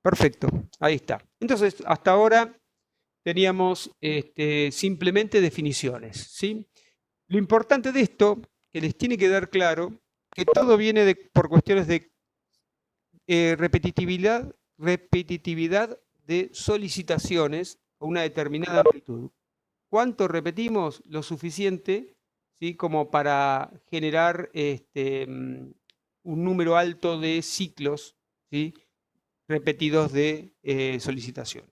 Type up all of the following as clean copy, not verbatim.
Perfecto, ahí está. Entonces, hasta ahora teníamos simplemente definiciones, ¿sí? Lo importante de esto, que les tiene que dar claro, que todo viene por cuestiones de repetitividad de solicitaciones a una determinada amplitud. ¿Cuánto repetimos? Lo suficiente, ¿sí? Como para generar un número alto de ciclos, ¿sí? Repetidos de solicitaciones.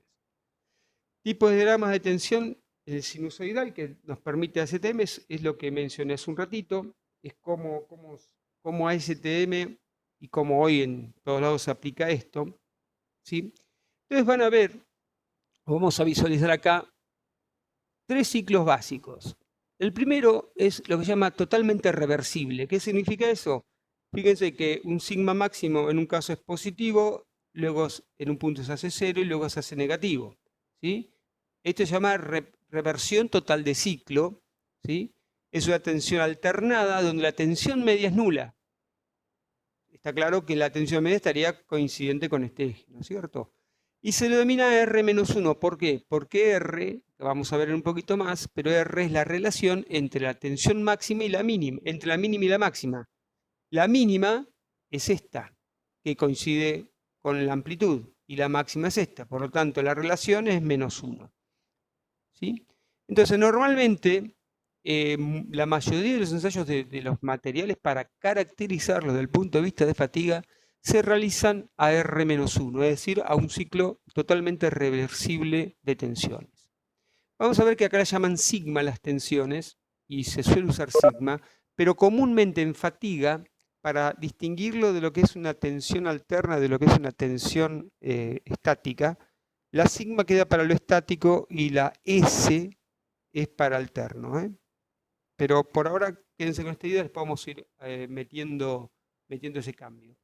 Tipos de diagramas de tensión, el sinusoidal que nos permite ASTM es lo que mencioné hace un ratito, es cómo ASTM y cómo hoy en todos lados se aplica esto, ¿sí? Entonces van a ver, vamos a visualizar acá, tres ciclos básicos. El primero es lo que se llama totalmente reversible. ¿Qué significa eso? Fíjense que un sigma máximo en un caso es positivo, luego en un punto se hace cero y luego se hace negativo, ¿sí? Esto se llama reversión total de ciclo, ¿sí? Es una tensión alternada donde la tensión media es nula. Está claro que la tensión media estaría coincidente con este eje, ¿no es cierto? Y se lo denomina R-1. ¿Por qué? Porque R, que vamos a ver un poquito más, pero R es la relación entre la tensión máxima y la mínima, entre la mínima y la máxima. La mínima es esta, que coincide con la amplitud, y la máxima es esta. Por lo tanto, la relación es -1. ¿Sí? Entonces, normalmente, la mayoría de los ensayos de los materiales para caracterizarlos desde el punto de vista de fatiga se realizan a R-1, es decir, a un ciclo totalmente reversible de tensiones. Vamos a ver que acá la llaman sigma las tensiones, y se suele usar sigma, pero comúnmente en fatiga, para distinguirlo de lo que es una tensión alterna de lo que es una tensión estática, la sigma queda para lo estático y la S es para alterno, ¿eh? Pero por ahora quédense con esta idea, después vamos a ir metiendo ese cambio.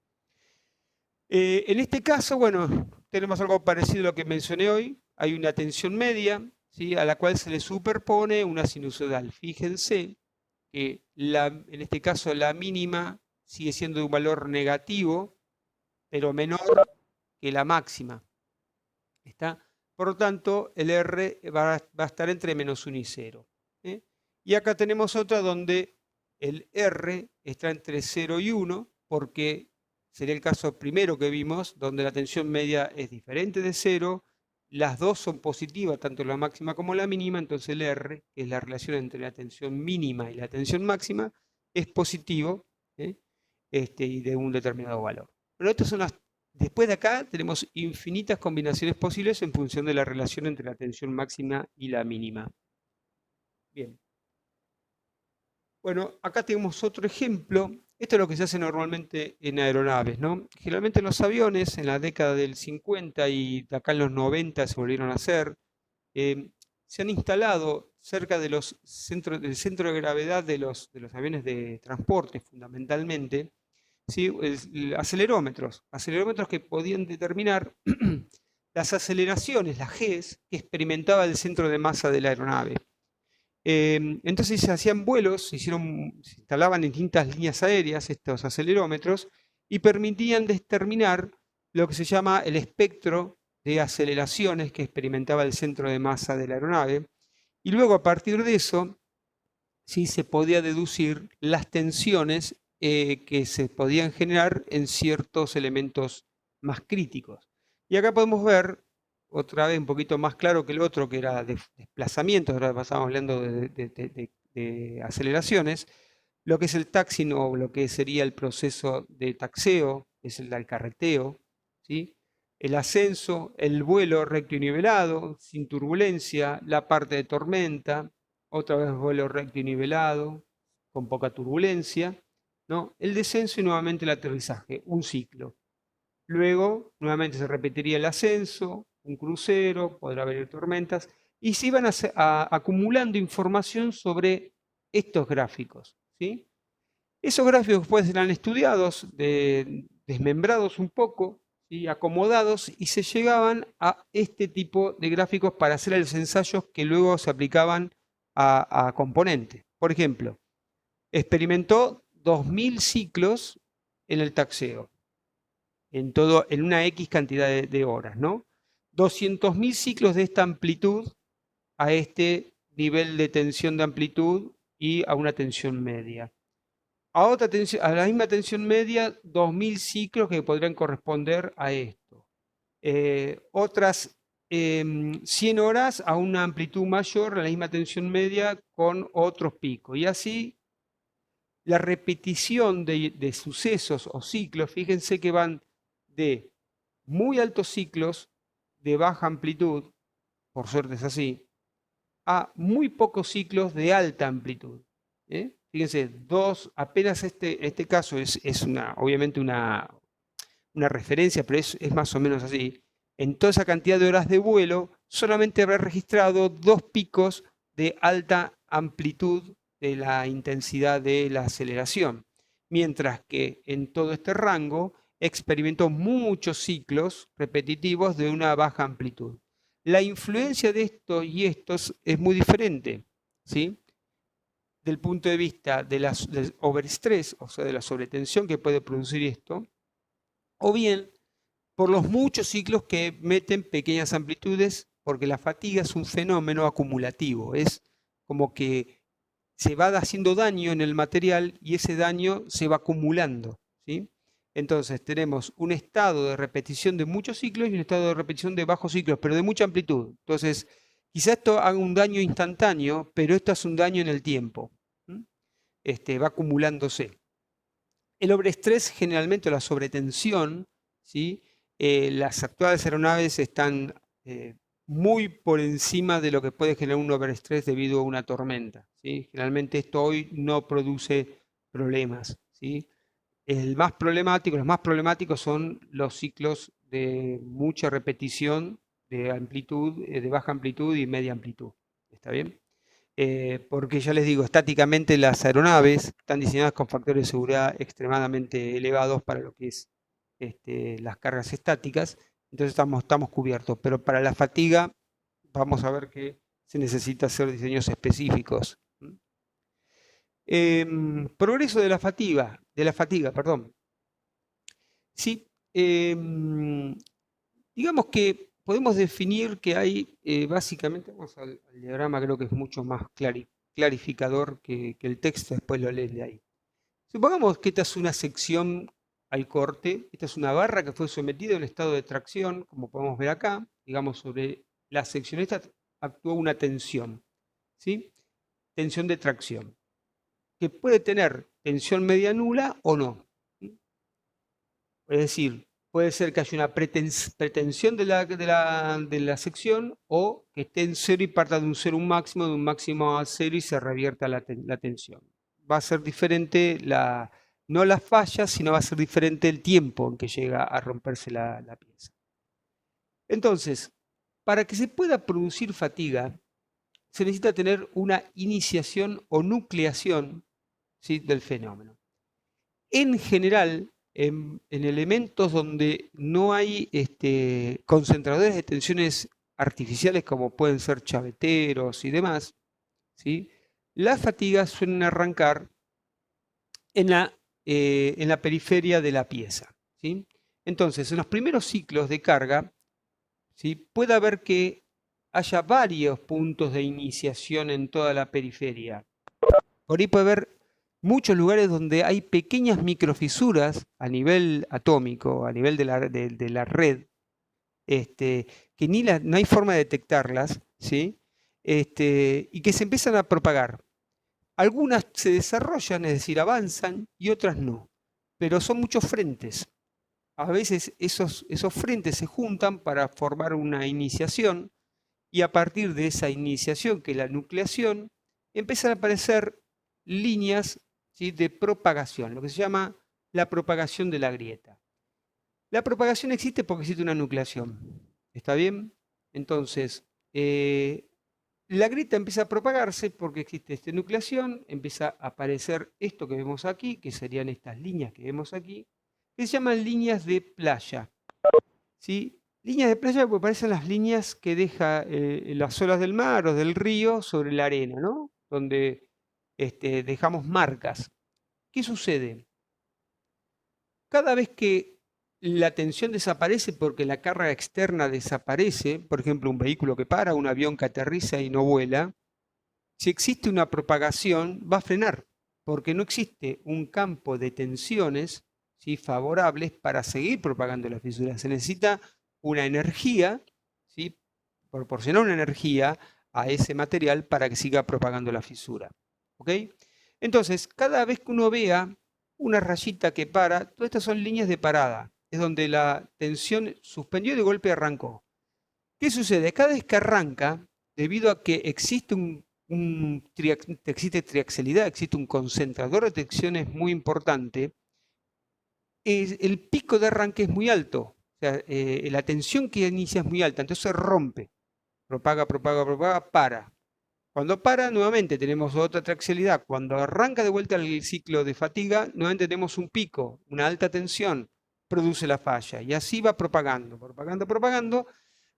En este caso, bueno, tenemos algo parecido a lo que mencioné hoy. Hay una tensión media, ¿sí? A la cual se le superpone una sinusoidal. Fíjense que en este caso la mínima sigue siendo de un valor negativo, pero menor que la máxima. ¿Está? Por lo tanto, el R va a estar entre -1 y 0. ¿eh? Y acá tenemos otra donde el R está entre 0 y 1, porque sería el caso primero que vimos, donde la tensión media es diferente de 0, las dos son positivas, tanto la máxima como la mínima, entonces el R, que es la relación entre la tensión mínima y la tensión máxima, es positivo, ¿eh? Y de un determinado valor. Bueno, estas son después de acá tenemos infinitas combinaciones posibles en función de la relación entre la tensión máxima y la mínima. Bien. Bueno, acá tenemos otro ejemplo. Esto es lo que se hace normalmente en aeronaves, ¿no? Generalmente en los aviones, en la década del 50 y acá en los 90 se volvieron a hacer, se han instalado cerca de del centro de gravedad de los aviones de transporte, fundamentalmente, ¿sí? Acelerómetros que podían determinar las aceleraciones, las Gs, que experimentaba el centro de masa de la aeronave. Entonces se hacían vuelos, se instalaban en distintas líneas aéreas estos acelerómetros y permitían determinar lo que se llama el espectro de aceleraciones que experimentaba el centro de masa de la aeronave. Y luego a partir de eso, ¿sí? Se podía deducir las tensiones que se podían generar en ciertos elementos más críticos. Y acá podemos ver, otra vez un poquito más claro que el otro, que era de desplazamientos, ahora pasamos hablando de aceleraciones, lo que es el taxing o lo que sería el proceso de taxeo, es el del carreteo, ¿sí? El ascenso, el vuelo recto y nivelado, sin turbulencia, la parte de tormenta, otra vez vuelo recto y nivelado, con poca turbulencia, ¿no? El descenso y nuevamente el aterrizaje, un ciclo. Luego, nuevamente se repetiría el ascenso, un crucero, podrá haber tormentas, y se iban acumulando información sobre estos gráficos, ¿sí? Esos gráficos después serán estudiados, desmembrados un poco, ¿sí? Acomodados, y se llegaban a este tipo de gráficos para hacer los ensayos que luego se aplicaban a componentes. Por ejemplo, experimentó 2000 ciclos en el taxeo. en una X cantidad de horas, ¿no? 200.000 ciclos de esta amplitud a este nivel de tensión de amplitud y a una tensión media. A la misma tensión media, 2.000 ciclos que podrían corresponder a esto. Otras 100 horas a una amplitud mayor, a la misma tensión media, con otros picos. Y así, la repetición de sucesos o ciclos, fíjense que van de muy altos ciclos de baja amplitud, por suerte es así, a muy pocos ciclos de alta amplitud. Fíjense, apenas este caso es obviamente una referencia, pero es más o menos así. En toda esa cantidad de horas de vuelo, solamente habrá registrado 2 picos de alta amplitud de la intensidad de la aceleración, mientras que en todo este rango experimentó muchos ciclos repetitivos de una baja amplitud. La influencia de estos y estos es muy diferente, ¿sí? Del punto de vista del overstress, o sea, de la sobretensión que puede producir esto, o bien por los muchos ciclos que meten pequeñas amplitudes, porque la fatiga es un fenómeno acumulativo, es como que se va haciendo daño en el material y ese daño se va acumulando, ¿sí? Entonces tenemos un estado de repetición de muchos ciclos y un estado de repetición de bajos ciclos, pero de mucha amplitud. Entonces, quizá esto haga un daño instantáneo, pero esto es un daño en el tiempo. Va acumulándose. El overstress, generalmente, la sobretensión, ¿sí? Las actuales aeronaves están muy por encima de lo que puede generar un overstress debido a una tormenta, ¿sí? Generalmente esto hoy no produce problemas, ¿sí? Los más problemáticos son los ciclos de mucha repetición de amplitud, de baja amplitud y media amplitud. ¿Está bien? Porque ya les digo, estáticamente las aeronaves están diseñadas con factores de seguridad extremadamente elevados para lo que es las cargas estáticas, entonces estamos cubiertos, pero para la fatiga vamos a ver que se necesita hacer diseños específicos. Progreso de la fatiga, perdón. Sí, digamos que podemos definir que hay básicamente, vamos al diagrama, creo que es mucho más clarificador que el texto, después lo lees de ahí. Supongamos que esta es una sección al corte, esta es una barra que fue sometida a un estado de tracción, como podemos ver acá, digamos sobre la sección esta actuó una tensión, ¿sí? Tensión de tracción, que puede tener tensión media nula o no. Es decir, puede ser que haya una pretensión de la sección o que esté en cero y parta de un cero de un máximo a cero y se revierta la tensión. Va a ser diferente, no la falla, sino va a ser diferente el tiempo en que llega a romperse la pieza. Entonces, para que se pueda producir fatiga, se necesita tener una iniciación o nucleación, ¿sí?, del fenómeno. En general, en elementos donde no hay concentradores de tensiones artificiales como pueden ser chaveteros y demás, ¿sí?, las fatigas suelen arrancar en la periferia de la pieza, ¿sí? Entonces, en los primeros ciclos de carga, ¿sí?, puede haber que haya varios puntos de iniciación en toda la periferia. Por ahí puede haber muchos lugares donde hay pequeñas microfisuras a nivel atómico, a nivel de la red, que no hay forma de detectarlas, ¿sí? Y que se empiezan a propagar. Algunas se desarrollan, es decir, avanzan, y otras no. Pero son muchos frentes. A veces esos frentes se juntan para formar una iniciación, y a partir de esa iniciación, que es la nucleación, empiezan a aparecer líneas, ¿sí?, de propagación, lo que se llama la propagación de la grieta. La propagación existe porque existe una nucleación. ¿Está bien? Entonces, la grieta empieza a propagarse porque existe esta nucleación, empieza a aparecer esto que vemos aquí, que serían estas líneas que vemos aquí, que se llaman líneas de playa, ¿sí? Líneas de playa porque parecen las líneas que deja las olas del mar o del río sobre la arena, ¿no? Donde dejamos marcas. ¿Qué sucede? Cada vez que la tensión desaparece porque la carga externa desaparece, por ejemplo, un vehículo que para, un avión que aterriza y no vuela. Si existe una propagación, va a frenar, porque no existe un campo de tensiones, ¿sí?, favorables para seguir propagando la fisura. Se necesita una energía, ¿sí?, proporcionar una energía a ese material para que siga propagando la fisura. ¿Ok? Entonces, cada vez que uno vea una rayita que para, todas estas son líneas de parada. Es donde la tensión suspendió y de golpe arrancó. ¿Qué sucede? Cada vez que arranca, debido a que existe existe triaxelidad, existe un concentrador de tensiones muy importante, el pico de arranque es muy alto. O sea, la tensión que inicia es muy alta, entonces rompe, propaga, propaga, propaga, para. Cuando para, nuevamente tenemos otra triaxialidad. Cuando arranca de vuelta el ciclo de fatiga, nuevamente tenemos un pico, una alta tensión, produce la falla. Y así va propagando, propagando, propagando,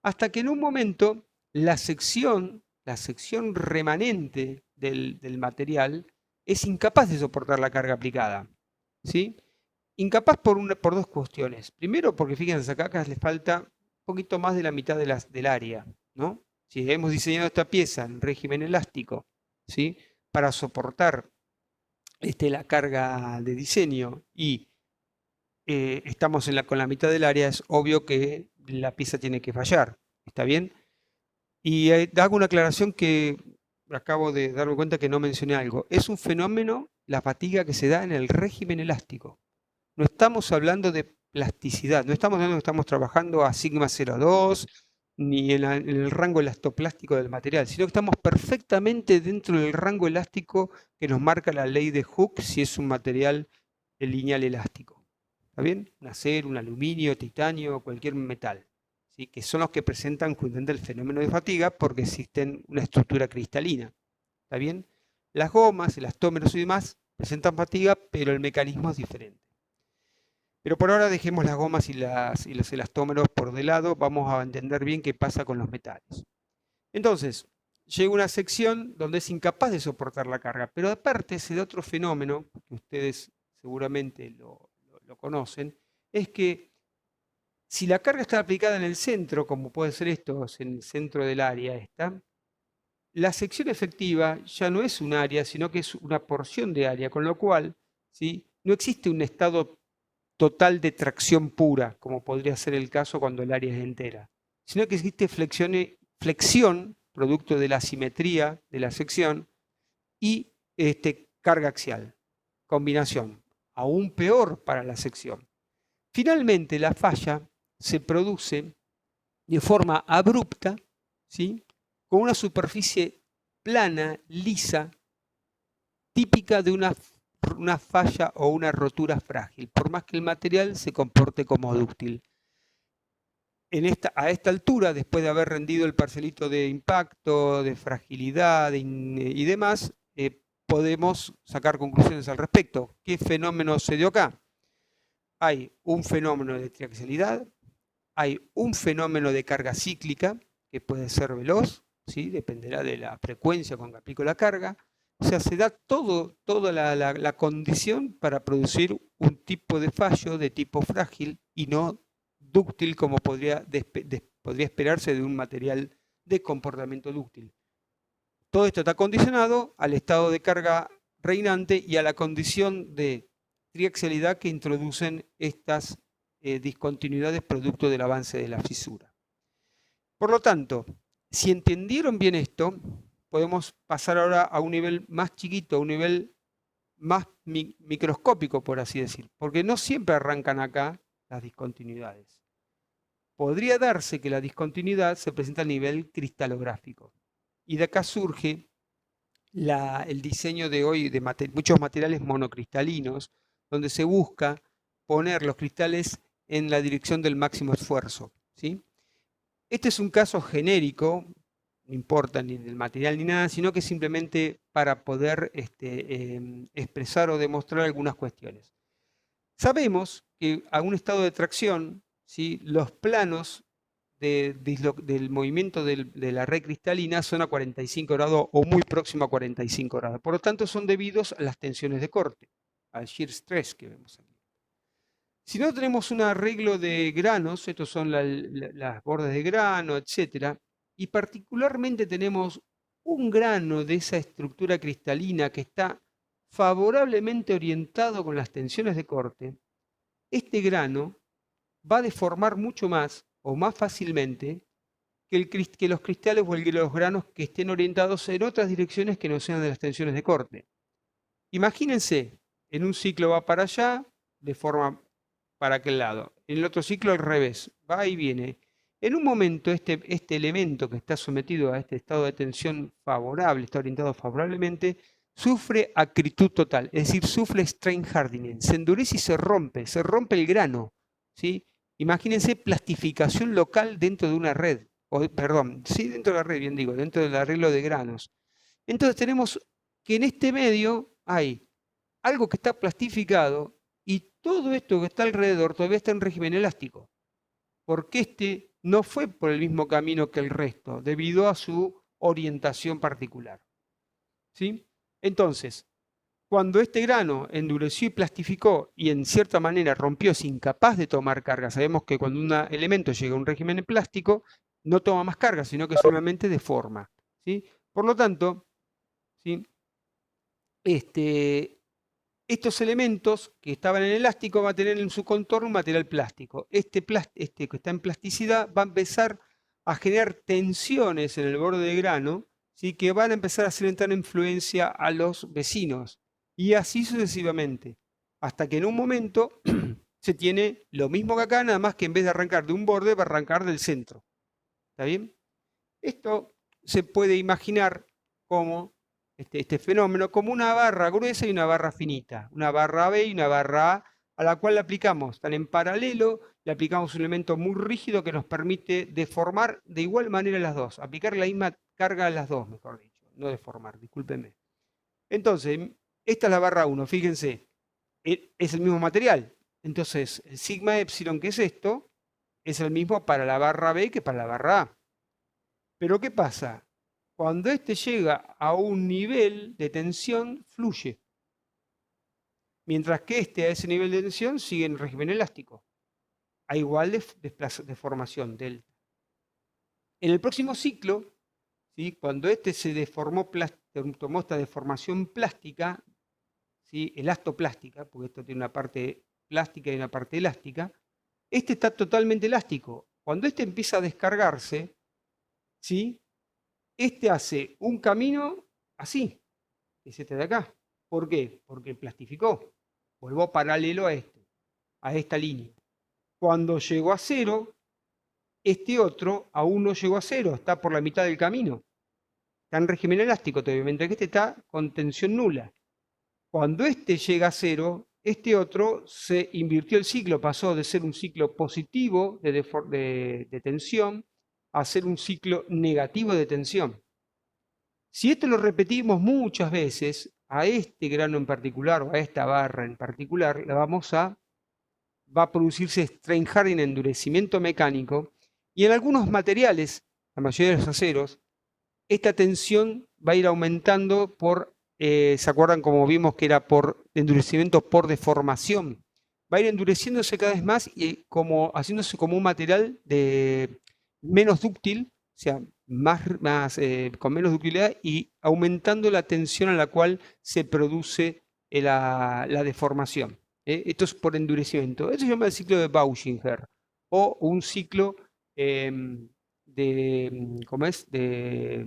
hasta que en un momento la sección remanente del material es incapaz de soportar la carga aplicada. ¿Sí? Incapaz por dos cuestiones. Primero, porque fíjense, acá le falta un poquito más de la mitad del área, ¿no? Si hemos diseñado esta pieza en régimen elástico, ¿sí?, para soportar la carga de diseño y estamos con la mitad del área, es obvio que la pieza tiene que fallar. ¿Está bien? Y hago una aclaración que acabo de darme cuenta que no mencioné algo. Es un fenómeno, la fatiga, que se da en el régimen elástico. No estamos hablando de plasticidad, no estamos hablando que estamos trabajando a sigma 0,2 ni en el rango elastoplástico del material, sino que estamos perfectamente dentro del rango elástico que nos marca la ley de Hooke si es un material lineal elástico. ¿Está bien? Un acero, un aluminio, titanio, cualquier metal, ¿sí?, que son los que presentan justamente el fenómeno de fatiga porque existen una estructura cristalina. ¿Está bien? Las gomas, elastómeros y demás presentan fatiga, pero el mecanismo es diferente. Pero por ahora dejemos las gomas y los elastómeros por de lado, vamos a entender bien qué pasa con los metales. Entonces, llega una sección donde es incapaz de soportar la carga, pero aparte se da otro fenómeno, que ustedes seguramente lo conocen, es que si la carga está aplicada en el centro, como puede ser esto, en el centro del área esta, la sección efectiva ya no es un área, sino que es una porción de área, con lo cual, ¿sí?, no existe un estado total de tracción pura, como podría ser el caso cuando el área es entera, sino que existe flexión, producto de la simetría de la sección, y carga axial, combinación, aún peor para la sección. Finalmente, la falla se produce de forma abrupta, ¿sí?, con una superficie plana, lisa, típica de una falla o una rotura frágil, por más que el material se comporte como dúctil. A esta altura, después de haber rendido el parcelito de impacto, de fragilidad y demás, podemos sacar conclusiones al respecto. ¿Qué fenómeno se dio acá? Hay un fenómeno de triaxialidad, hay un fenómeno de carga cíclica, que puede ser veloz, ¿sí?, dependerá de la frecuencia con que aplico la carga. O sea, se da toda la condición para producir un tipo de fallo de tipo frágil y no dúctil como podría esperarse de un material de comportamiento dúctil. Todo esto está condicionado al estado de carga reinante y a la condición de triaxialidad que introducen estas discontinuidades producto del avance de la fisura. Por lo tanto, si entendieron bien esto, podemos pasar ahora a un nivel más chiquito, a un nivel más microscópico, por así decir, porque no siempre arrancan acá las discontinuidades. Podría darse que la discontinuidad se presenta a nivel cristalográfico. Y de acá surge el diseño de hoy de muchos materiales monocristalinos, donde se busca poner los cristales en la dirección del máximo esfuerzo, ¿sí? Este es un caso genérico, no importa ni del material ni nada, sino que simplemente para poder expresar o demostrar algunas cuestiones. Sabemos que a un estado de tracción, ¿sí?, los planos del movimiento de la red cristalina son a 45 grados o muy próximo a 45 grados. Por lo tanto, son debidos a las tensiones de corte, al shear stress que vemos aquí. Si no tenemos un arreglo de granos, estos son las bordes de grano, etcétera, y particularmente tenemos un grano de esa estructura cristalina que está favorablemente orientado con las tensiones de corte, este grano va a deformar mucho más o más fácilmente que los cristales o los granos que estén orientados en otras direcciones que no sean de las tensiones de corte. Imagínense, en un ciclo va para allá, deforma para aquel lado. En el otro ciclo al revés, va y viene. En un momento este elemento que está sometido a este estado de tensión favorable, está orientado favorablemente, sufre acritud total, es decir, sufre strain hardening, se endurece y se rompe el grano, ¿sí? Imagínense plastificación local dentro de una red, perdón, sí, dentro de la red, bien digo, dentro del arreglo de granos. Entonces tenemos que en este medio hay algo que está plastificado y todo esto que está alrededor todavía está en régimen elástico, porque este no fue por el mismo camino que el resto, debido a su orientación particular. ¿Sí? Entonces, cuando este grano endureció y plastificó y en cierta manera rompió, es incapaz de tomar carga, sabemos que cuando un elemento llega a un régimen en plástico, no toma más carga, sino que solamente deforma. ¿Sí? Por lo tanto, ¿sí? Estos elementos que estaban en el elástico van a tener en su contorno un material plástico. Este que está en plasticidad va a empezar a generar tensiones en el borde de grano, ¿sí? Que van a empezar a hacer entrar influencia a los vecinos. Y así sucesivamente. Hasta que en un momento se tiene lo mismo que acá, nada más que en vez de arrancar de un borde, va a arrancar del centro. ¿Está bien? Esto se puede imaginar como este fenómeno como una barra gruesa y una barra finita, una barra B y una barra A la cual le aplicamos, están en paralelo, le aplicamos un elemento muy rígido que nos permite deformar de igual manera las dos, aplicar la misma carga a las dos, mejor dicho, no deformar, discúlpenme. Entonces, esta es la barra 1, fíjense, es el mismo material. Entonces, el sigma epsilon, que es esto, es el mismo para la barra B que para la barra A. Pero ¿qué pasa? Cuando este llega a un nivel de tensión, fluye. Mientras que este a ese nivel de tensión sigue en régimen elástico, a igual deformación delta. En el próximo ciclo, ¿sí? Cuando este se deformó, tomó esta deformación plástica, ¿sí? Elastoplástica, porque esto tiene una parte plástica y una parte elástica, este está totalmente elástico. Cuando este empieza a descargarse, ¿sí? Este hace un camino así, es este de acá. ¿Por qué? Porque plastificó, volvió paralelo a esta línea. Cuando llegó a cero, este otro aún no llegó a cero, está por la mitad del camino. Está en régimen elástico todavía, mientras que este está con tensión nula. Cuando este llega a cero, este otro se invirtió el ciclo, pasó de ser un ciclo positivo de tensión a ser un ciclo negativo de tensión. Si esto lo repetimos muchas veces, a este grano en particular o a esta barra en particular, va a producirse strain hardening, endurecimiento mecánico, y en algunos materiales, la mayoría de los aceros, esta tensión va a ir aumentando ¿se acuerdan como vimos que era por endurecimiento por deformación? Va a ir endureciéndose cada vez más y haciéndose como un material menos dúctil, o sea, con menos ductilidad y aumentando la tensión a la cual se produce la deformación. Esto es por endurecimiento. Eso se llama el ciclo de Bauschinger o un ciclo ¿cómo es? De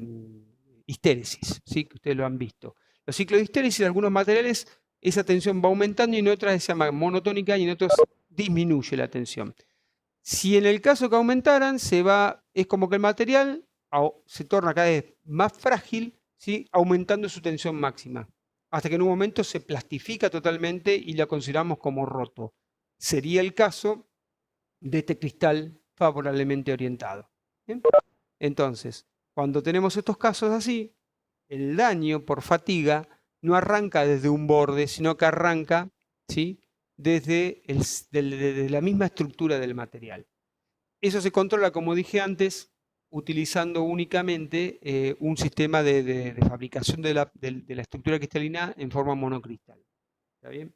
histéresis, ¿sí? Que ustedes lo han visto. Los ciclos de histéresis en algunos materiales esa tensión va aumentando y en otras se llama monotónica y en otros disminuye la tensión. Si en el caso que aumentaran, es como que el material se torna cada vez más frágil, ¿sí? Aumentando su tensión máxima, hasta que en un momento se plastifica totalmente y la consideramos como roto. Sería el caso de este cristal favorablemente orientado. ¿Bien? Entonces, cuando tenemos estos casos así, el daño por fatiga no arranca desde un borde, sino que arranca, ¿sí? desde la misma estructura del material. Eso se controla, como dije antes, utilizando únicamente un sistema de fabricación de la estructura cristalina en forma monocristal. ¿Está bien?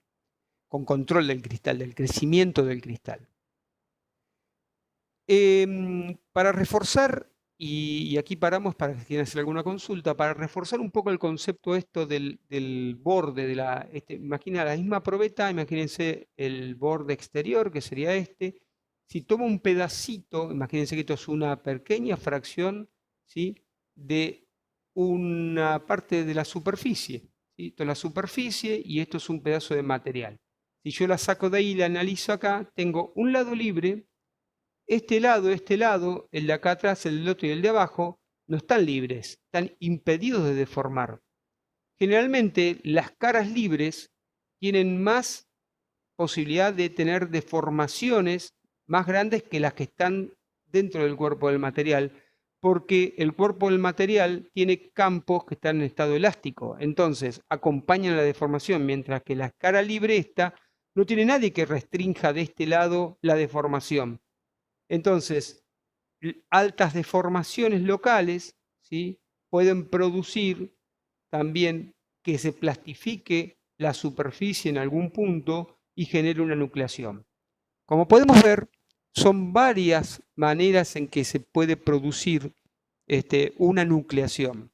con control del cristal, del crecimiento del cristal. Para reforzar, y aquí paramos para que quieran hacer alguna consulta, para reforzar un poco el concepto esto del borde de la, imagina la misma probeta, imagínense el borde exterior, que sería este. Si tomo un pedacito, imagínense que esto es una pequeña fracción, ¿sí?, de una parte de la superficie, ¿sí? Esto es la superficie y esto es un pedazo de material. Si yo la saco de ahí y la analizo acá, tengo un lado libre. Este lado, el de acá atrás, el del otro y el de abajo, no están libres, están impedidos de deformar. Generalmente las caras libres tienen más posibilidad de tener deformaciones más grandes que las que están dentro del cuerpo del material, porque el cuerpo del material tiene campos que están en estado elástico, entonces acompañan la deformación, mientras que la cara libre esta no tiene nadie que restrinja de este lado la deformación. Entonces, altas deformaciones locales, ¿sí?, pueden producir también que se plastifique la superficie en algún punto y genere una nucleación. Como podemos ver, son varias maneras en que se puede producir una nucleación.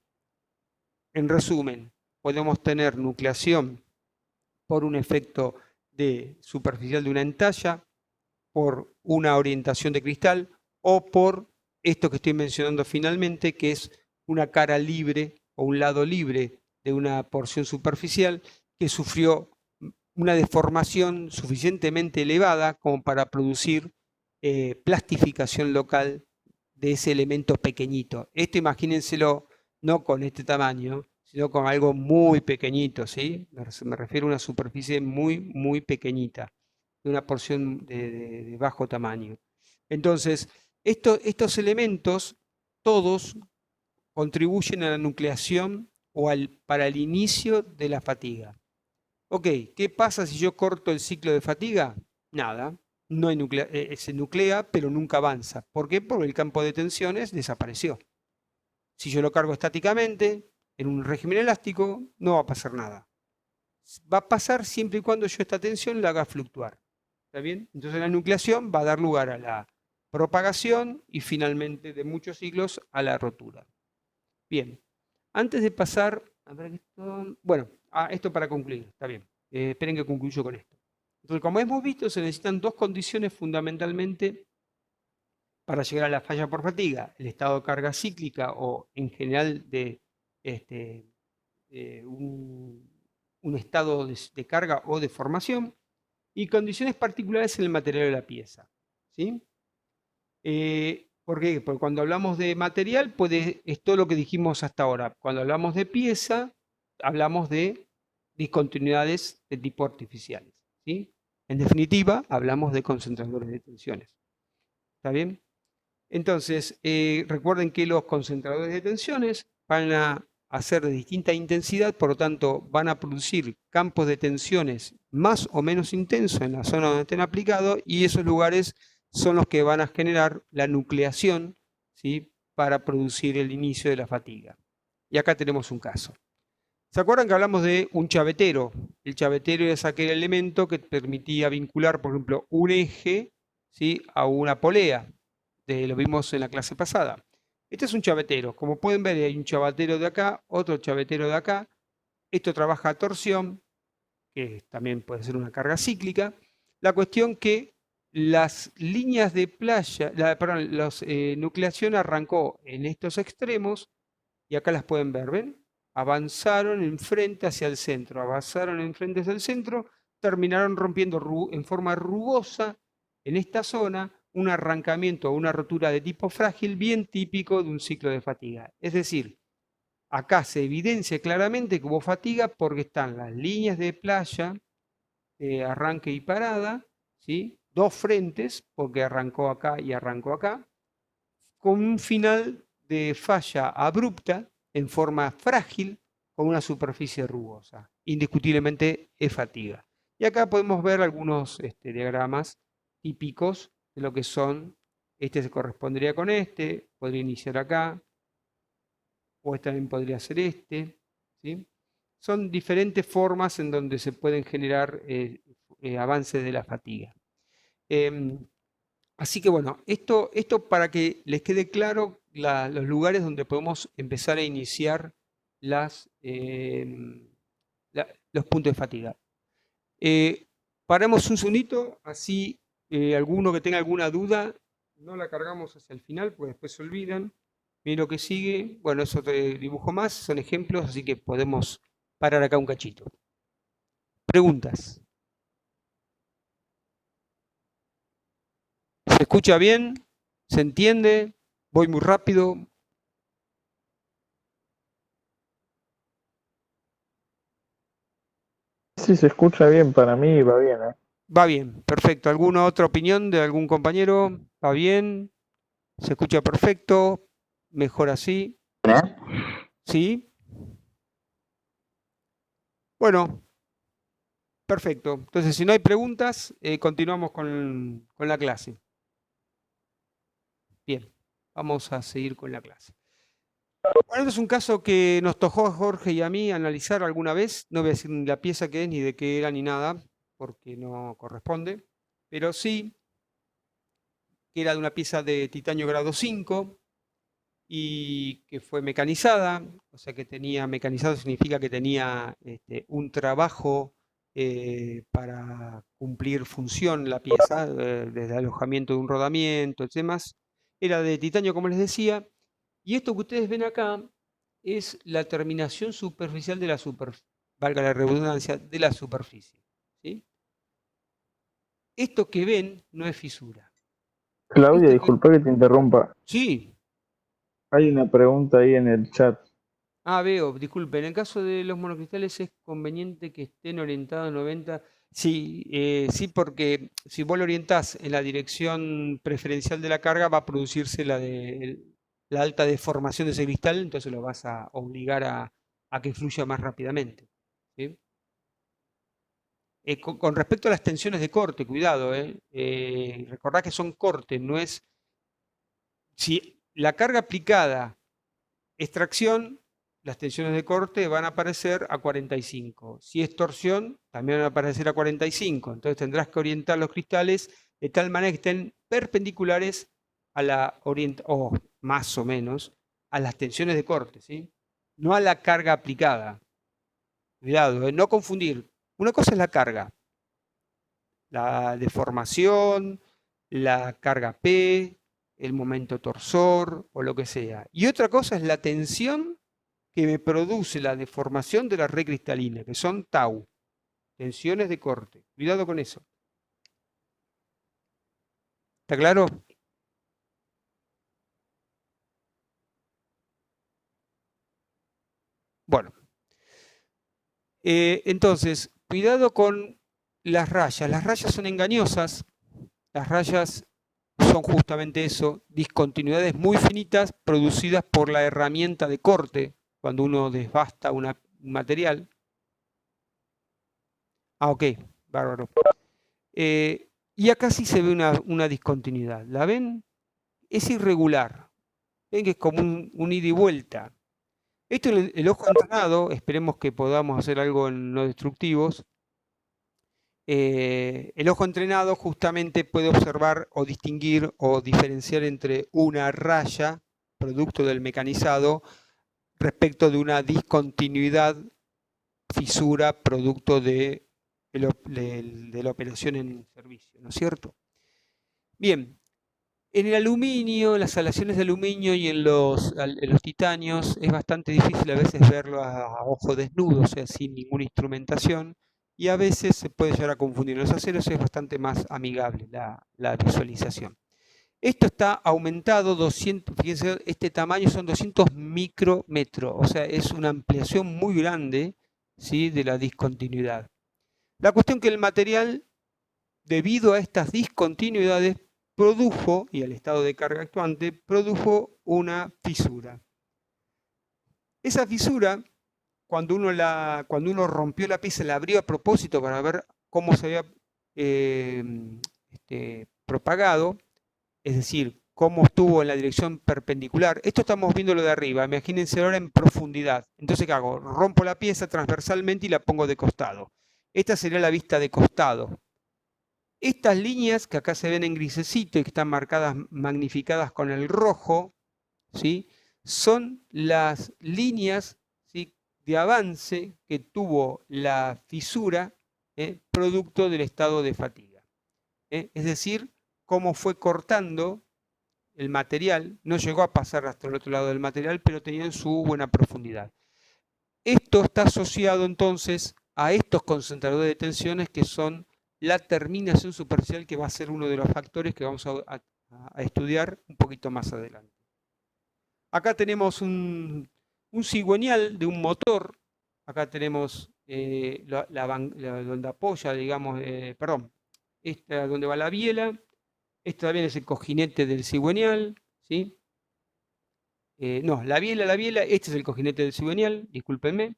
En resumen, podemos tener nucleación por un efecto superficial de una entalla, por una orientación de cristal o por esto que estoy mencionando finalmente, que es una cara libre o un lado libre de una porción superficial que sufrió una deformación suficientemente elevada como para producir plastificación local de ese elemento pequeñito. Esto imagínenselo no con este tamaño, sino con algo muy pequeñito, ¿sí? Me refiero a una superficie muy, muy pequeñita, de una porción de bajo tamaño. Entonces, estos elementos todos contribuyen a la nucleación o para el inicio de la fatiga. Ok, ¿qué pasa si yo corto el ciclo de fatiga? Nada, no hay se nuclea, pero nunca avanza. ¿Por qué? Porque el campo de tensiones desapareció. Si yo lo cargo estáticamente, en un régimen elástico, no va a pasar nada. Va a pasar siempre y cuando yo esta tensión la haga fluctuar. ¿Está bien? Entonces la nucleación va a dar lugar a la propagación y finalmente de muchos siglos a la rotura. Bien, antes de pasar, a ver esto, bueno, esto para concluir, está bien. Esperen que concluyo con esto. Entonces, como hemos visto, se necesitan dos condiciones fundamentalmente para llegar a la falla por fatiga: el estado de carga cíclica o en general de un estado de carga o de formación, y condiciones particulares en el material de la pieza, ¿sí? ¿Por qué? Porque cuando hablamos de material, es todo lo que dijimos hasta ahora. Cuando hablamos de pieza, hablamos de discontinuidades de tipo artificiales, ¿sí? En definitiva, hablamos de concentradores de tensiones. ¿Está bien? Entonces, recuerden que los concentradores de tensiones van a ser de distinta intensidad, por lo tanto, van a producir campos de tensiones más o menos intensos en la zona donde estén aplicados, y esos lugares son los que van a generar la nucleación, ¿sí?, para producir el inicio de la fatiga. Y acá tenemos un caso. ¿Se acuerdan que hablamos de un chavetero? El chavetero es aquel elemento que permitía vincular, por ejemplo, un eje, ¿sí?, a una polea. Lo vimos en la clase pasada. Este es un chavetero. Como pueden ver, hay un chavetero de acá, otro chavetero de acá. Esto trabaja a torsión, que también puede ser una carga cíclica. La cuestión que las líneas de playa, perdón, la nucleación arrancó en estos extremos, y acá las pueden ver, ¿ven? Avanzaron enfrente hacia el centro, avanzaron enfrente hacia el centro, terminaron rompiendo en forma rugosa en esta zona un arrancamiento o una rotura de tipo frágil bien típico de un ciclo de fatiga. Es decir, acá se evidencia claramente que hubo fatiga porque están las líneas de playa, arranque y parada, ¿sí?, dos frentes, porque arrancó acá y arrancó acá, con un final de falla abrupta, en forma frágil, con una superficie rugosa. Indiscutiblemente es fatiga. Y acá podemos ver algunos diagramas típicos de lo que son. Este se correspondería con este, podría iniciar acá, o también podría ser este, ¿sí? Son diferentes formas en donde se pueden generar avance de la fatiga. Así que bueno, esto para que les quede claro los lugares donde podemos empezar a iniciar los puntos de fatiga. Paramos un segundito, así alguno que tenga alguna duda, no la cargamos hacia el final, porque después se olvidan. Miren lo que sigue, bueno, eso te dibujo más, son ejemplos, así que podemos parar acá un cachito. Preguntas. ¿Se escucha bien? ¿Se entiende? ¿Voy muy rápido? Sí, se escucha bien, para mí va bien, ¿eh? Va bien, perfecto. ¿Alguna otra opinión de algún compañero? ¿Va bien? ¿Se escucha perfecto? ¿Mejor así? ¿Sí? Bueno, perfecto. Entonces, si no hay preguntas, continuamos con la clase. Bien, vamos a seguir con la clase. Bueno, este es un caso que nos tocó a Jorge y a mí analizar alguna vez. No voy a decir ni la pieza que es, ni de qué era, ni nada, porque no corresponde. Pero sí que era de una pieza de titanio grado 5 y que fue mecanizada. O sea que tenía, mecanizado significa que tenía un trabajo para cumplir función la pieza, desde alojamiento de un rodamiento y demás. Era de titanio, como les decía. Y esto que ustedes ven acá es la terminación superficial de la superficie, valga la redundancia, de la superficie. ¿Sí? Esto que ven no es fisura. Claudia, Esto que, disculpa que te interrumpa. sí, Hay una pregunta ahí en el chat. veo, disculpe, en el caso de los monocristales es conveniente que estén orientados 90. Sí, sí, porque si vos lo orientás en la dirección preferencial de la carga, va a producirse la alta deformación de ese cristal, entonces lo vas a obligar a que fluya más rápidamente. ¿Sí? Con respecto a las tensiones de corte, cuidado, recordá que son cortes, no es. Si la carga aplicada es tracción, las tensiones de corte van a aparecer a 45. Si es torsión, también van a aparecer a 45. Entonces tendrás que orientar los cristales de tal manera que estén perpendiculares a la o más o menos, a las tensiones de corte, ¿sí? No a la carga aplicada. Cuidado, no confundir. Una cosa es la carga, la deformación, la carga P, el momento torsor o lo que sea. Y otra cosa es la tensión que me produce la deformación de la red cristalina, que son tau, tensiones de corte. Cuidado con eso. ¿Está claro? Bueno, entonces, cuidado con las rayas. Las rayas son engañosas. Las rayas son justamente eso, discontinuidades muy finitas producidas por la herramienta de corte, cuando uno desbasta un material. Ok, bárbaro. Y acá sí se ve una discontinuidad. ¿La ven? Es irregular. Ven que es como un ida y vuelta. Esto el ojo entrenado, esperemos que podamos hacer algo en no destructivos. El ojo entrenado justamente puede observar o distinguir o diferenciar entre una raya, producto del mecanizado, respecto de una discontinuidad, fisura, producto de la operación en servicio, ¿no es cierto? Bien, en el aluminio, en las aleaciones de aluminio y en los titanios, es bastante difícil a veces verlo a ojo desnudo, o sea, sin ninguna instrumentación, y a veces se puede llegar a confundir. En los aceros es bastante más amigable la visualización. Esto está aumentado 200, fíjense, este tamaño son 200 micrómetros, o sea, es una ampliación muy grande, ¿sí?, de la discontinuidad. La cuestión que el material, debido a estas discontinuidades, produjo, y al estado de carga actuante, produjo una fisura. Esa fisura, cuando uno rompió la pieza, la abrió a propósito para ver cómo se había propagado, es decir, cómo estuvo en la dirección perpendicular. Esto estamos viéndolo de arriba, imagínense ahora en profundidad. Entonces, ¿qué hago? Rompo la pieza transversalmente y la pongo de costado. Esta sería la vista de costado. Estas líneas que acá se ven en grisecito y que están marcadas, magnificadas con el rojo, ¿sí? Son las líneas, ¿sí?, de avance que tuvo la fisura, producto del estado de fatiga. Es decir, cómo fue cortando el material, no llegó a pasar hasta el otro lado del material, pero tenía su buena profundidad. Esto está asociado entonces a estos concentradores de tensiones que son la terminación superficial, que va a ser uno de los factores que vamos a estudiar un poquito más adelante. Acá tenemos un cigüeñal de un motor. Acá tenemos donde apoya, digamos, perdón, esta donde va la biela. Este también es el cojinete del cigüeñal, ¿sí? No, la biela, este es el cojinete del cigüeñal, discúlpenme.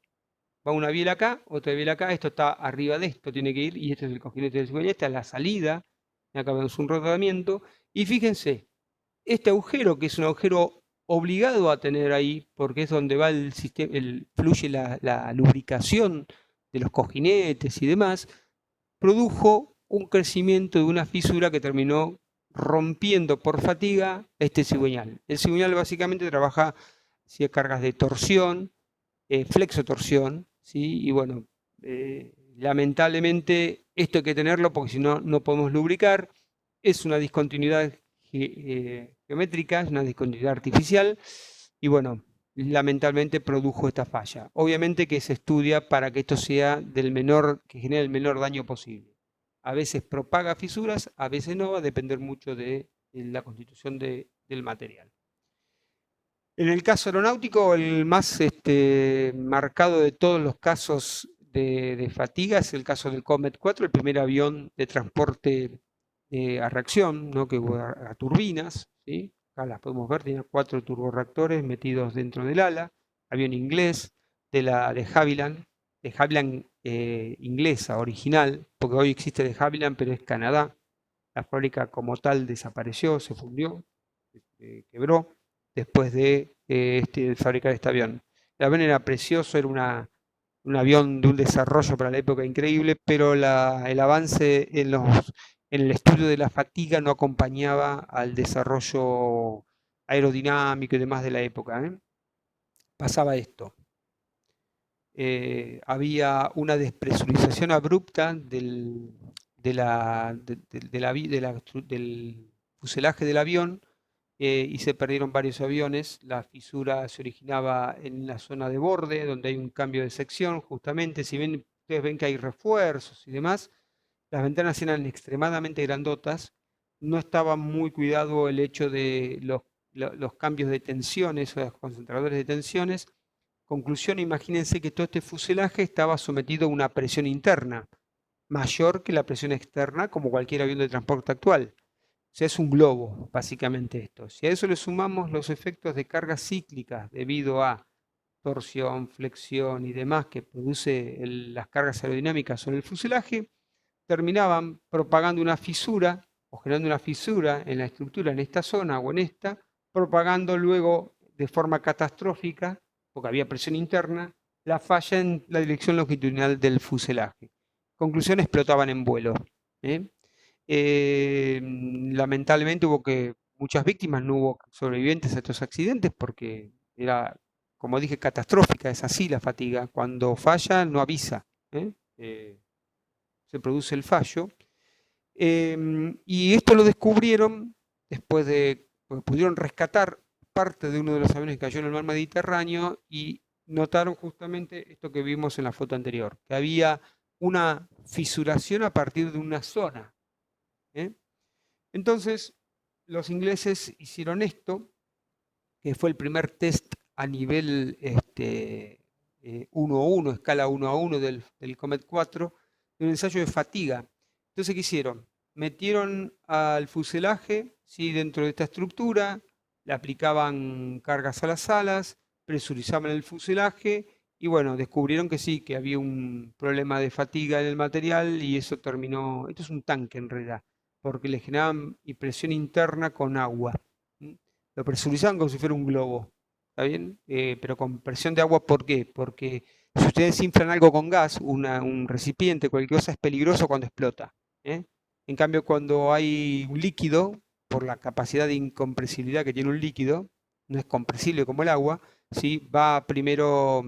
Va una biela acá, otra biela acá, esto está arriba de esto, tiene que ir, y este es el cojinete del cigüeñal, esta es la salida, acá vemos un rodamiento, y fíjense, este agujero, que es un agujero obligado a tener ahí, porque es donde va el sistema, fluye la lubricación de los cojinetes y demás, produjo un crecimiento de una fisura que terminó rompiendo por fatiga este cigüeñal. El cigüeñal básicamente trabaja si hay cargas de torsión, flexotorsión, ¿sí? Y bueno, lamentablemente esto hay que tenerlo porque si no, no podemos lubricar. Es una discontinuidad geométrica, es una discontinuidad artificial y bueno, lamentablemente produjo esta falla. Obviamente que se estudia para que esto sea que genere el menor daño posible. A veces propaga fisuras, a veces no, va a depender mucho de la constitución del material. En el caso aeronáutico, el más marcado de todos los casos de fatiga es el caso del Comet 4, el primer avión de transporte a reacción, ¿no?, que hubo a turbinas, ¿sí? Acá las podemos ver, tenía 4 turborreactores metidos dentro del ala, avión inglés de Havilland inglesa, original, porque hoy existe de Havilland, pero es Canadá. La fábrica como tal desapareció, se fundió, quebró después de fabricar este avión. El avión era precioso, era un avión de un desarrollo para la época increíble, pero el avance en el estudio de la fatiga no acompañaba al desarrollo aerodinámico y demás de la época. Pasaba esto. Había una despresurización abrupta del fuselaje del avión, y se perdieron varios aviones. La fisura se originaba en la zona de borde, donde hay un cambio de sección, justamente. Si bien ustedes ven que hay refuerzos y demás, las ventanas eran extremadamente grandotas, no estaba muy cuidado el hecho de los cambios de tensiones o los concentradores de tensiones. Conclusión, imagínense que todo este fuselaje estaba sometido a una presión interna, mayor que la presión externa, como cualquier avión de transporte actual. O sea, es un globo, básicamente esto. Si a eso le sumamos los efectos de cargas cíclicas debido a torsión, flexión y demás que produce las cargas aerodinámicas sobre el fuselaje, terminaban propagando una fisura o generando una fisura en la estructura, en esta zona o en esta, propagando luego de forma catastrófica, porque había presión interna, la falla en la dirección longitudinal del fuselaje. Conclusión, explotaban en vuelo. Lamentablemente hubo muchas víctimas, no hubo sobrevivientes a estos accidentes porque era, como dije, catastrófica, es así la fatiga. Cuando falla no avisa, se produce el fallo. Y esto lo descubrieron después porque pudieron rescatar parte de uno de los aviones que cayó en el mar Mediterráneo y notaron justamente esto que vimos en la foto anterior, que había una fisuración a partir de una zona. Entonces, los ingleses hicieron esto, que fue el primer test a nivel 1-1, escala 1-1 del Comet 4, de un ensayo de fatiga. Entonces, ¿qué hicieron? Metieron al fuselaje, ¿sí?, dentro de esta estructura, le aplicaban cargas a las alas, presurizaban el fuselaje y bueno, descubrieron que sí, que había un problema de fatiga en el material y eso terminó, esto es un tanque en realidad, porque le generaban presión interna con agua. Lo presurizaban como si fuera un globo, ¿está bien? Pero con presión de agua, ¿por qué? Porque si ustedes inflan algo con gas, un recipiente, cualquier cosa, es peligroso cuando explota. En cambio, cuando hay un líquido, por la capacidad de incompresibilidad que tiene un líquido, no es compresible como el agua, ¿sí? Va primero,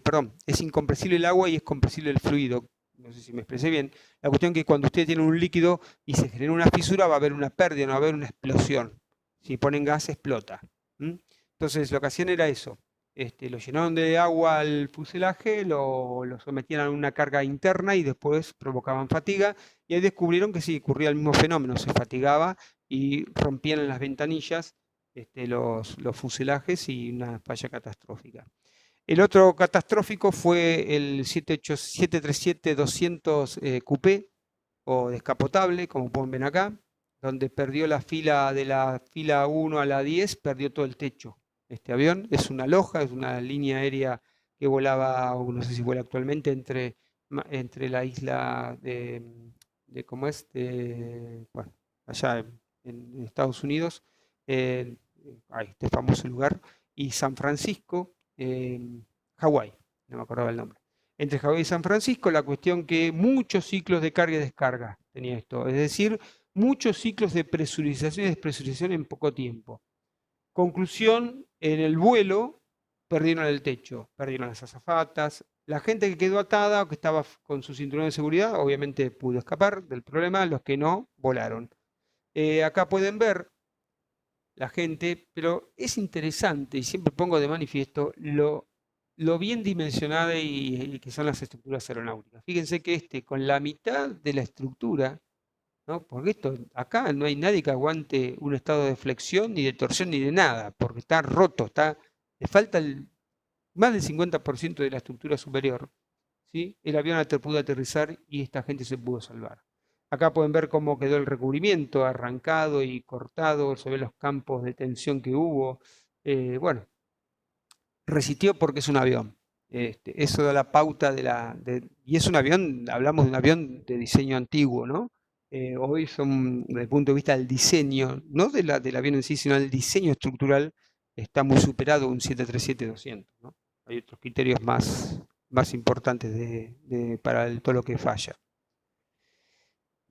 perdón, es incompresible el agua y es compresible el fluido. No sé si me expresé bien. La cuestión es que cuando usted tiene un líquido y se genera una fisura, va a haber una pérdida, no va a haber una explosión. Si ponen gas, explota. ¿Mm? Entonces, lo que hacían era eso. Lo llenaron de agua al fuselaje, lo sometían a una carga interna y después provocaban fatiga. Y ahí descubrieron que sí, ocurría el mismo fenómeno, se fatigaba y rompían en las ventanillas los fuselajes y una falla catastrófica. El otro catastrófico fue el 737-200 Coupé o descapotable, como pueden ver acá, donde perdió la fila de la fila 1 a la 10, perdió todo el techo. Este avión es una Loja, es una línea aérea que volaba, o no sé si vuela actualmente, entre la isla ¿cómo es? Bueno, allá en Estados Unidos, eh, este famoso lugar, y San Francisco, Hawái, no me acordaba el nombre. Entre Hawái y San Francisco, la cuestión que muchos ciclos de carga y descarga tenía esto, es decir, muchos ciclos de presurización y despresurización en poco tiempo. Conclusión, en el vuelo perdieron el techo, perdieron las azafatas, la gente que quedó atada o que estaba con su cinturón de seguridad, obviamente pudo escapar del problema, los que no, volaron. Acá pueden ver la gente, pero es interesante y siempre pongo de manifiesto lo bien dimensionada y que son las estructuras aeronáuticas. Fíjense que con la mitad de la estructura, ¿no? Porque acá no hay nadie que aguante un estado de flexión, ni de torsión, ni de nada, porque está roto, le falta más del 50% de la estructura superior, ¿sí? El avión pudo aterrizar y esta gente se pudo salvar. Acá pueden ver cómo quedó el recubrimiento arrancado y cortado, se ven los campos de tensión que hubo. Bueno, resistió porque es un avión. Eso da la pauta y es un avión, hablamos de un avión de diseño antiguo, ¿no? Hoy son, desde el punto de vista del diseño, no del avión en sí, sino del diseño estructural, está muy superado un 737-200, ¿no? Hay otros criterios más importantes para todo lo que falla.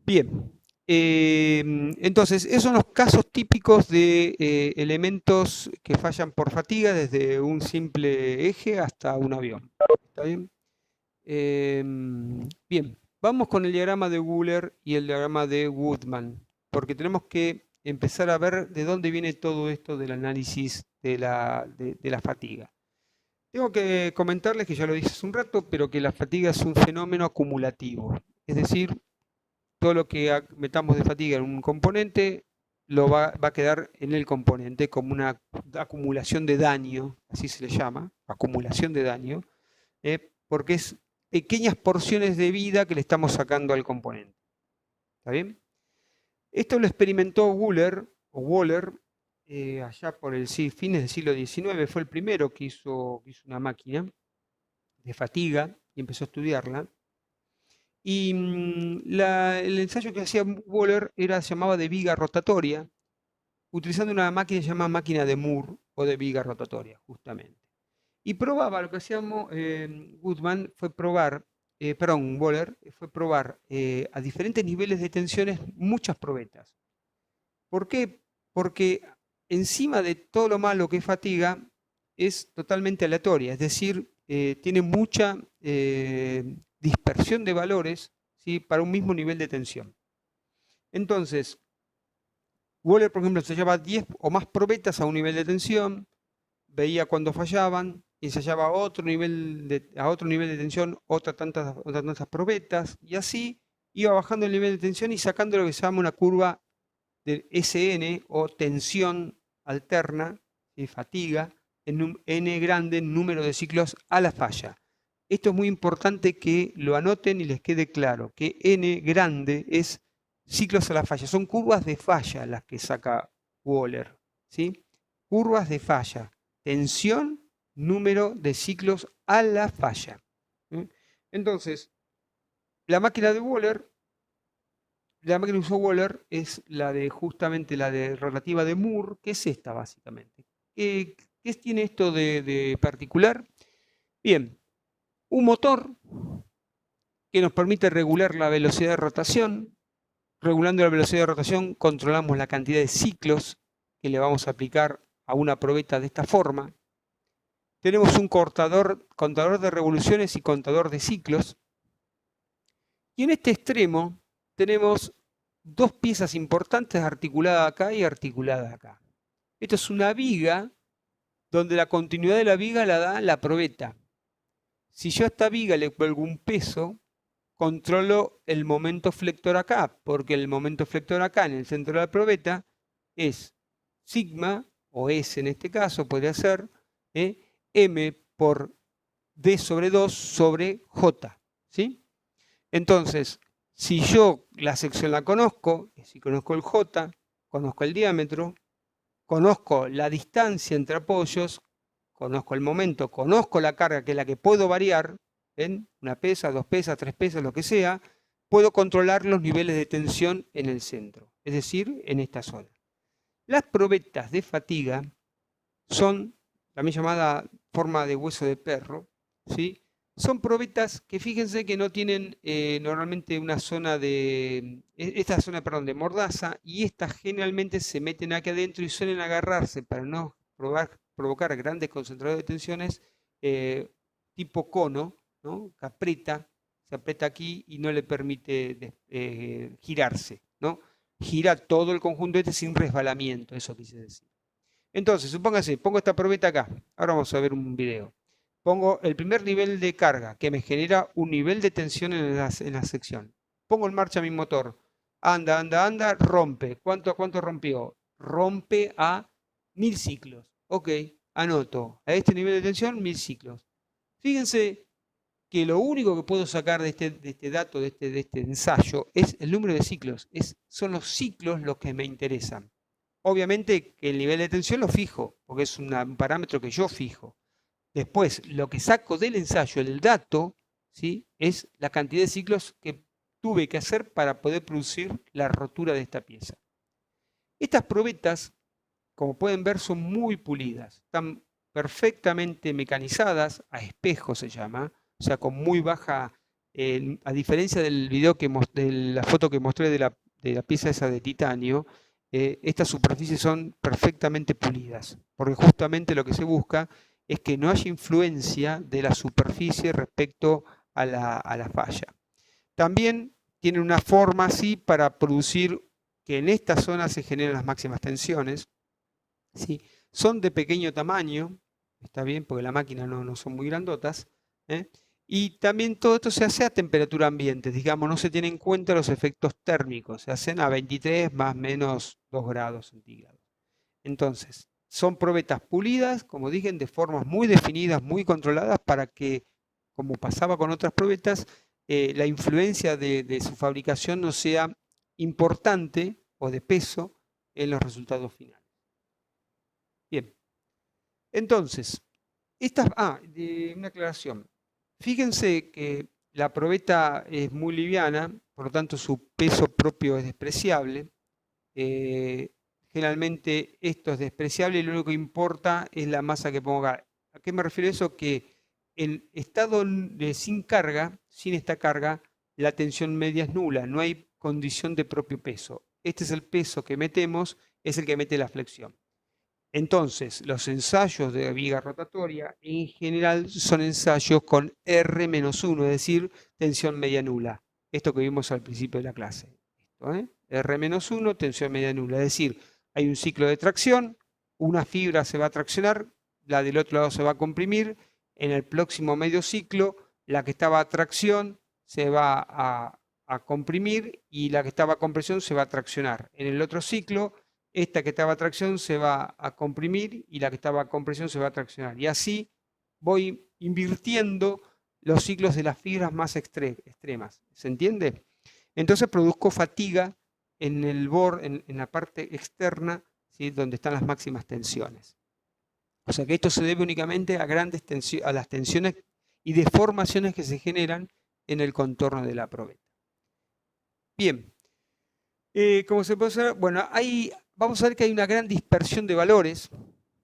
Bien, entonces, esos son los casos típicos de elementos que fallan por fatiga, desde un simple eje hasta un avión. ¿Está bien? Bien, vamos con el diagrama de Wöhler y el diagrama de Woodman, porque tenemos que empezar a ver de dónde viene todo esto del análisis de la fatiga. Tengo que comentarles que ya lo dije hace un rato, pero que la fatiga es un fenómeno acumulativo. Es decir, todo lo que metamos de fatiga en un componente va a quedar en el componente como una acumulación de daño, así se le llama, acumulación de daño, porque es pequeñas porciones de vida que le estamos sacando al componente. ¿Está bien? Esto lo experimentó Wöhler, allá por fines del siglo XIX, fue el primero que hizo una máquina de fatiga y empezó a estudiarla. Y el ensayo que hacía Wöhler se llamaba de viga rotatoria, utilizando una máquina llamada máquina de Moore o de viga rotatoria, justamente. Y probaba, lo que hacíamos Wöhler fue probar a diferentes niveles de tensiones muchas probetas. ¿Por qué? Porque encima de todo lo malo que es fatiga, es totalmente aleatoria, es decir, tiene mucha dispersión de valores, ¿sí? Para un mismo nivel de tensión. Entonces, Wöhler, por ejemplo, ensayaba 10 o más probetas a un nivel de tensión, veía cuando fallaban, ensayaba a otro nivel de tensión, otras tantas probetas, y así iba bajando el nivel de tensión y sacando lo que se llama una curva de SN o tensión alterna, ¿sí? Fatiga, en un N grande número de ciclos a la falla. Esto es muy importante que lo anoten y les quede claro, que N grande es ciclos a la falla, son curvas de falla las que saca Wöhler, ¿sí? Curvas de falla, tensión, número de ciclos a la falla. Entonces, la máquina de Wöhler, la máquina que usó Wöhler es justamente la de relativa de Moore, que es esta básicamente. ¿Qué tiene esto de particular? Bien, un motor que nos permite regular la velocidad de rotación. Regulando la velocidad de rotación controlamos la cantidad de ciclos que le vamos a aplicar a una probeta de esta forma. Tenemos un contador de revoluciones y contador de ciclos. Y en este extremo tenemos dos piezas importantes articuladas acá y articuladas acá. Esto es una viga donde la continuidad de la viga la da la probeta. Si yo a esta viga le cuelgo un peso, controlo el momento flector acá, porque el momento flector acá en el centro de la probeta es sigma, o S en este caso podría ser, M por D sobre 2 sobre J. ¿Sí? Entonces, si yo la sección la conozco, si conozco el J, conozco el diámetro, conozco la distancia entre apoyos, conozco el momento, conozco la carga, que es la que puedo variar, en una pesa, 2 pesas, 3 pesas, lo que sea, puedo controlar los niveles de tensión en el centro, es decir, en esta zona. Las probetas de fatiga son, también llamada forma de hueso de perro, ¿sí? Son probetas que fíjense que no tienen normalmente una zona de, esta zona, perdón, de mordaza, y estas generalmente se meten aquí adentro y suelen agarrarse para no provocar grandes concentradores de tensiones tipo cono, ¿no? Que aprieta, se aprieta aquí y no le permite girarse, ¿no? Gira todo el conjunto este sin resbalamiento, eso quise decir. Entonces, supóngase, pongo esta probeta acá. Ahora vamos a ver un video. Pongo el primer nivel de carga que me genera un nivel de tensión en la sección. Pongo en marcha mi motor. Anda, anda, anda, rompe. ¿Cuánto rompió? Rompe a 1000 ciclos. Ok, anoto. A este nivel de tensión, 1000 ciclos. Fíjense que lo único que puedo sacar de este dato, de este ensayo, es el número de ciclos. Son los ciclos los que me interesan. Obviamente que el nivel de tensión lo fijo, porque es un parámetro que yo fijo. Después, lo que saco del ensayo, el dato, ¿sí? Es la cantidad de ciclos que tuve que hacer para poder producir la rotura de esta pieza. Estas probetas, como pueden ver, son muy pulidas. Están perfectamente mecanizadas, a espejo se llama, o sea, con muy baja, a diferencia del video de la foto que mostré de la pieza esa de titanio, estas superficies son perfectamente pulidas, porque justamente lo que se busca es que no haya influencia de la superficie respecto a la falla. También tienen una forma así para producir que en esta zona se generen las máximas tensiones. ¿Sí? Son de pequeño tamaño, está bien, porque la máquina no son muy grandotas, ¿eh? Y también todo esto se hace a temperatura ambiente, digamos, no se tienen en cuenta los efectos térmicos, se hacen a 23 más menos 2 grados centígrados. Entonces, son probetas pulidas, como dije, de formas muy definidas, muy controladas, para que, como pasaba con otras probetas, la influencia de su fabricación no sea importante o de peso en los resultados finales. Bien, entonces, una aclaración. Fíjense que la probeta es muy liviana, por lo tanto su peso propio es despreciable. Generalmente esto es despreciable y lo único que importa es la masa que pongo acá. ¿A qué me refiero eso? Que en estado sin carga, sin esta carga, la tensión media es nula, no hay condición de propio peso. Este es el peso que metemos, es el que mete la flexión. Entonces, los ensayos de viga rotatoria en general son ensayos con R-1, es decir, tensión media nula. Esto que vimos al principio de la clase. R-1, tensión media nula. Es decir, hay un ciclo de tracción, una fibra se va a traccionar, la del otro lado se va a comprimir. En el próximo medio ciclo, la que estaba a tracción se va a comprimir y la que estaba a compresión se va a traccionar. En el otro ciclo, esta que estaba a tracción se va a comprimir y la que estaba a compresión se va a traccionar. Y así voy invirtiendo los ciclos de las fibras más extremas. ¿Se entiende? Entonces produzco fatiga en el borde, en la parte externa, ¿sí? Donde están las máximas tensiones. O sea que esto se debe únicamente a a las tensiones y deformaciones que se generan en el contorno de la probeta. Bien, ¿cómo se puede hacer? Bueno, vamos a ver que hay una gran dispersión de valores,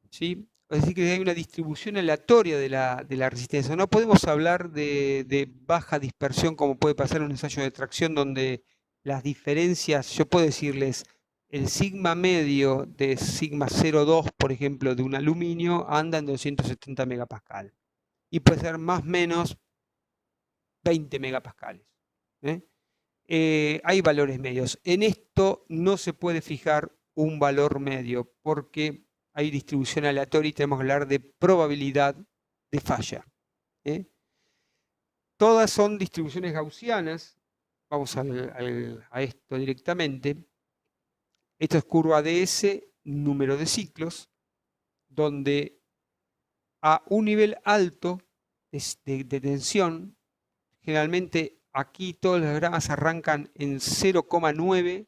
¿sí? es decir, que hay una distribución aleatoria de la resistencia. No podemos hablar de baja dispersión como puede pasar en un ensayo de tracción donde las diferencias, yo puedo decirles, el sigma medio de sigma 0,2, por ejemplo, de un aluminio anda en 270 megapascal. Y puede ser más o menos 20 megapascales. Hay valores medios. En esto no se puede fijar un valor medio porque hay distribución aleatoria y tenemos que hablar de probabilidad de falla. Todas son distribuciones gaussianas. Vamos a esto directamente. Esto es curva DS, número de ciclos, donde a un nivel alto de tensión, generalmente aquí todos los diagramas arrancan en 0,9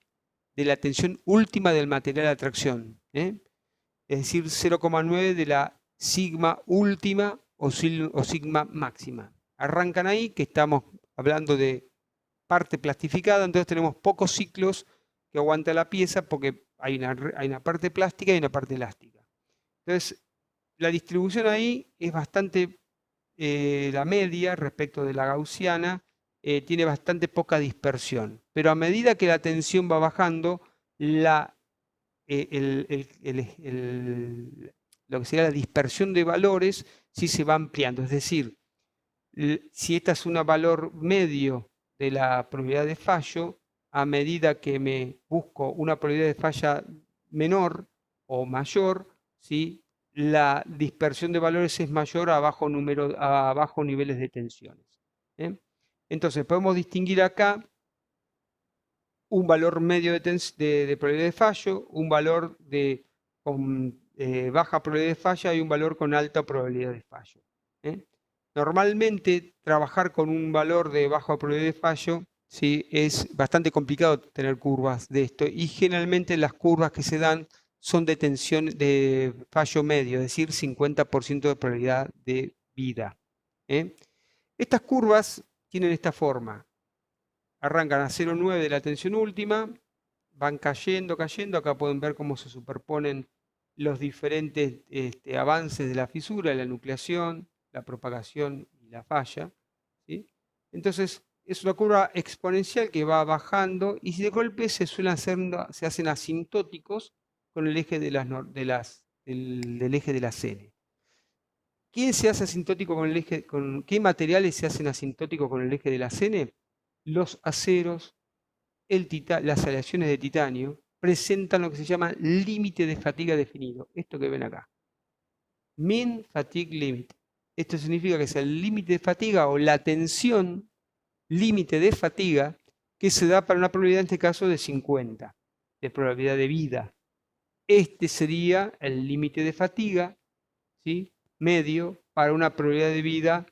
de la tensión última del material de atracción. Es decir, 0,9 de la sigma última o sigma máxima. Arrancan ahí, que estamos hablando de parte plastificada, entonces tenemos pocos ciclos que aguanta la pieza porque hay una parte plástica y una parte elástica. Entonces, la distribución ahí es bastante, la media respecto de la gaussiana, tiene bastante poca dispersión. Pero a medida que la tensión va bajando, lo que sería la dispersión de valores sí se va ampliando. Es decir, si esta es un valor medio de la probabilidad de fallo, a medida que me busco una probabilidad de falla menor o mayor, ¿sí? La dispersión de valores es mayor a bajo niveles de tensiones. Entonces podemos distinguir acá un valor medio de probabilidad de fallo, un valor con baja probabilidad de falla y un valor con alta probabilidad de fallo. Normalmente trabajar con un valor de baja probabilidad de fallo, ¿sí? Es bastante complicado tener curvas de esto y generalmente las curvas que se dan son de tensión de fallo medio, es decir, 50% de probabilidad de vida. Estas curvas tienen esta forma. Arrancan a 0,9 de la tensión última, van cayendo, acá pueden ver cómo se superponen los diferentes avances de la fisura, la nucleación, la propagación y la falla. ¿Sí? Entonces, es una curva exponencial que va bajando y de golpe se hacen asintóticos con el eje del eje de la N. ¿Quién se hace asintótico con el eje? ¿Qué materiales se hacen asintóticos con el eje de la N? Los aceros, las aleaciones de titanio presentan lo que se llama límite de fatiga definido. Esto que ven acá. Mean Fatigue Limit. Esto significa que es el límite de fatiga o la tensión límite de fatiga que se da para una probabilidad, en este caso, de 50, de probabilidad de vida. Este sería el límite de fatiga, ¿sí? Medio para una probabilidad de vida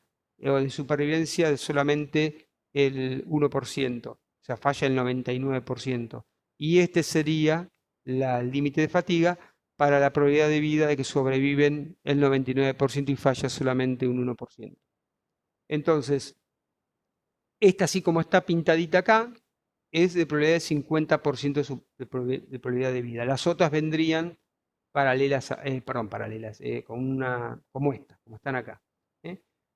o de supervivencia de solamente el 1%. O sea, falla el 99%. Y este sería el límite de fatiga para la probabilidad de vida de que sobreviven el 99% y falla solamente un 1%. Entonces, esta así como está pintadita acá, es de probabilidad de 50% de probabilidad de vida. Las otras vendrían paralelas, como esta, como están acá.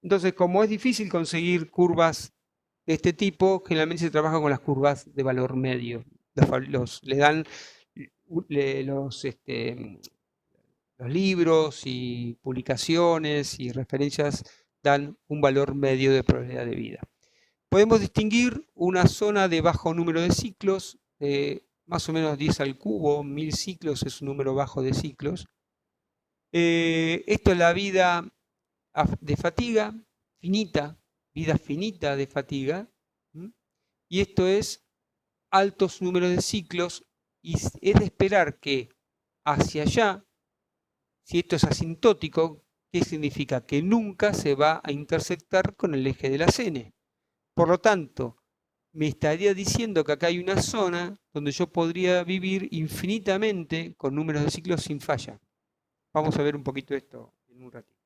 Entonces, como es difícil conseguir curvas de este tipo, generalmente se trabaja con las curvas de valor medio. Le dan los libros y publicaciones y referencias dan un valor medio de probabilidad de vida. Podemos distinguir una zona de bajo número de ciclos, más o menos 10 al cubo, 1000 ciclos es un número bajo de ciclos. Esto es la vida de fatiga finita, vida finita de fatiga, y esto es altos números de ciclos, y es de esperar que hacia allá, si esto es asintótico, ¿qué significa? Que nunca se va a intersectar con el eje de la N. Por lo tanto, me estaría diciendo que acá hay una zona donde yo podría vivir infinitamente con números de ciclos sin falla. Vamos a ver un poquito esto en un ratito.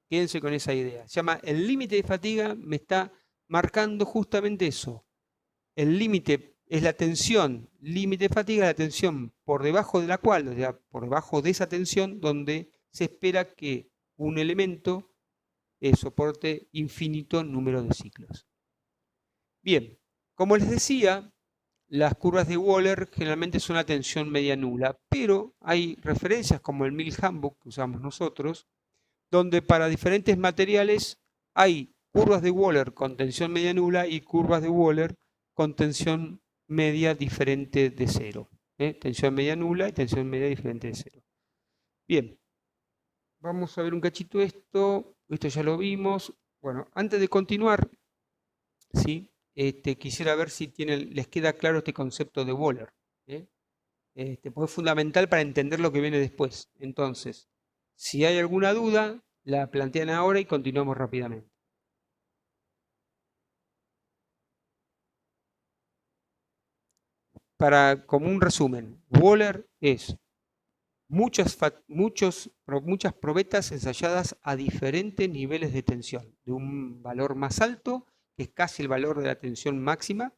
Quédense con esa idea. Se llama el límite de fatiga, me está marcando justamente eso. El límite es la tensión, límite de fatiga es la tensión por debajo de la cual, o sea, por debajo de esa tensión donde se espera que un elemento soporte infinito número de ciclos. Bien, como les decía, las curvas de Wöhler generalmente son a tensión media nula, pero hay referencias como el Mills-Handbook que usamos nosotros, donde para diferentes materiales hay curvas de Wöhler con tensión media nula y curvas de Wöhler con tensión media diferente de cero. Tensión media nula y tensión media diferente de cero. Bien, vamos a ver un cachito esto. Esto ya lo vimos. Bueno, antes de continuar, ¿sí? Quisiera ver si les queda claro este concepto de Wöhler. ¿eh? Porque es fundamental para entender lo que viene después. Entonces, si hay alguna duda, la plantean ahora y continuamos rápidamente. Como un resumen, Wöhler es muchas probetas ensayadas a diferentes niveles de tensión, de un valor más alto, que es casi el valor de la tensión máxima,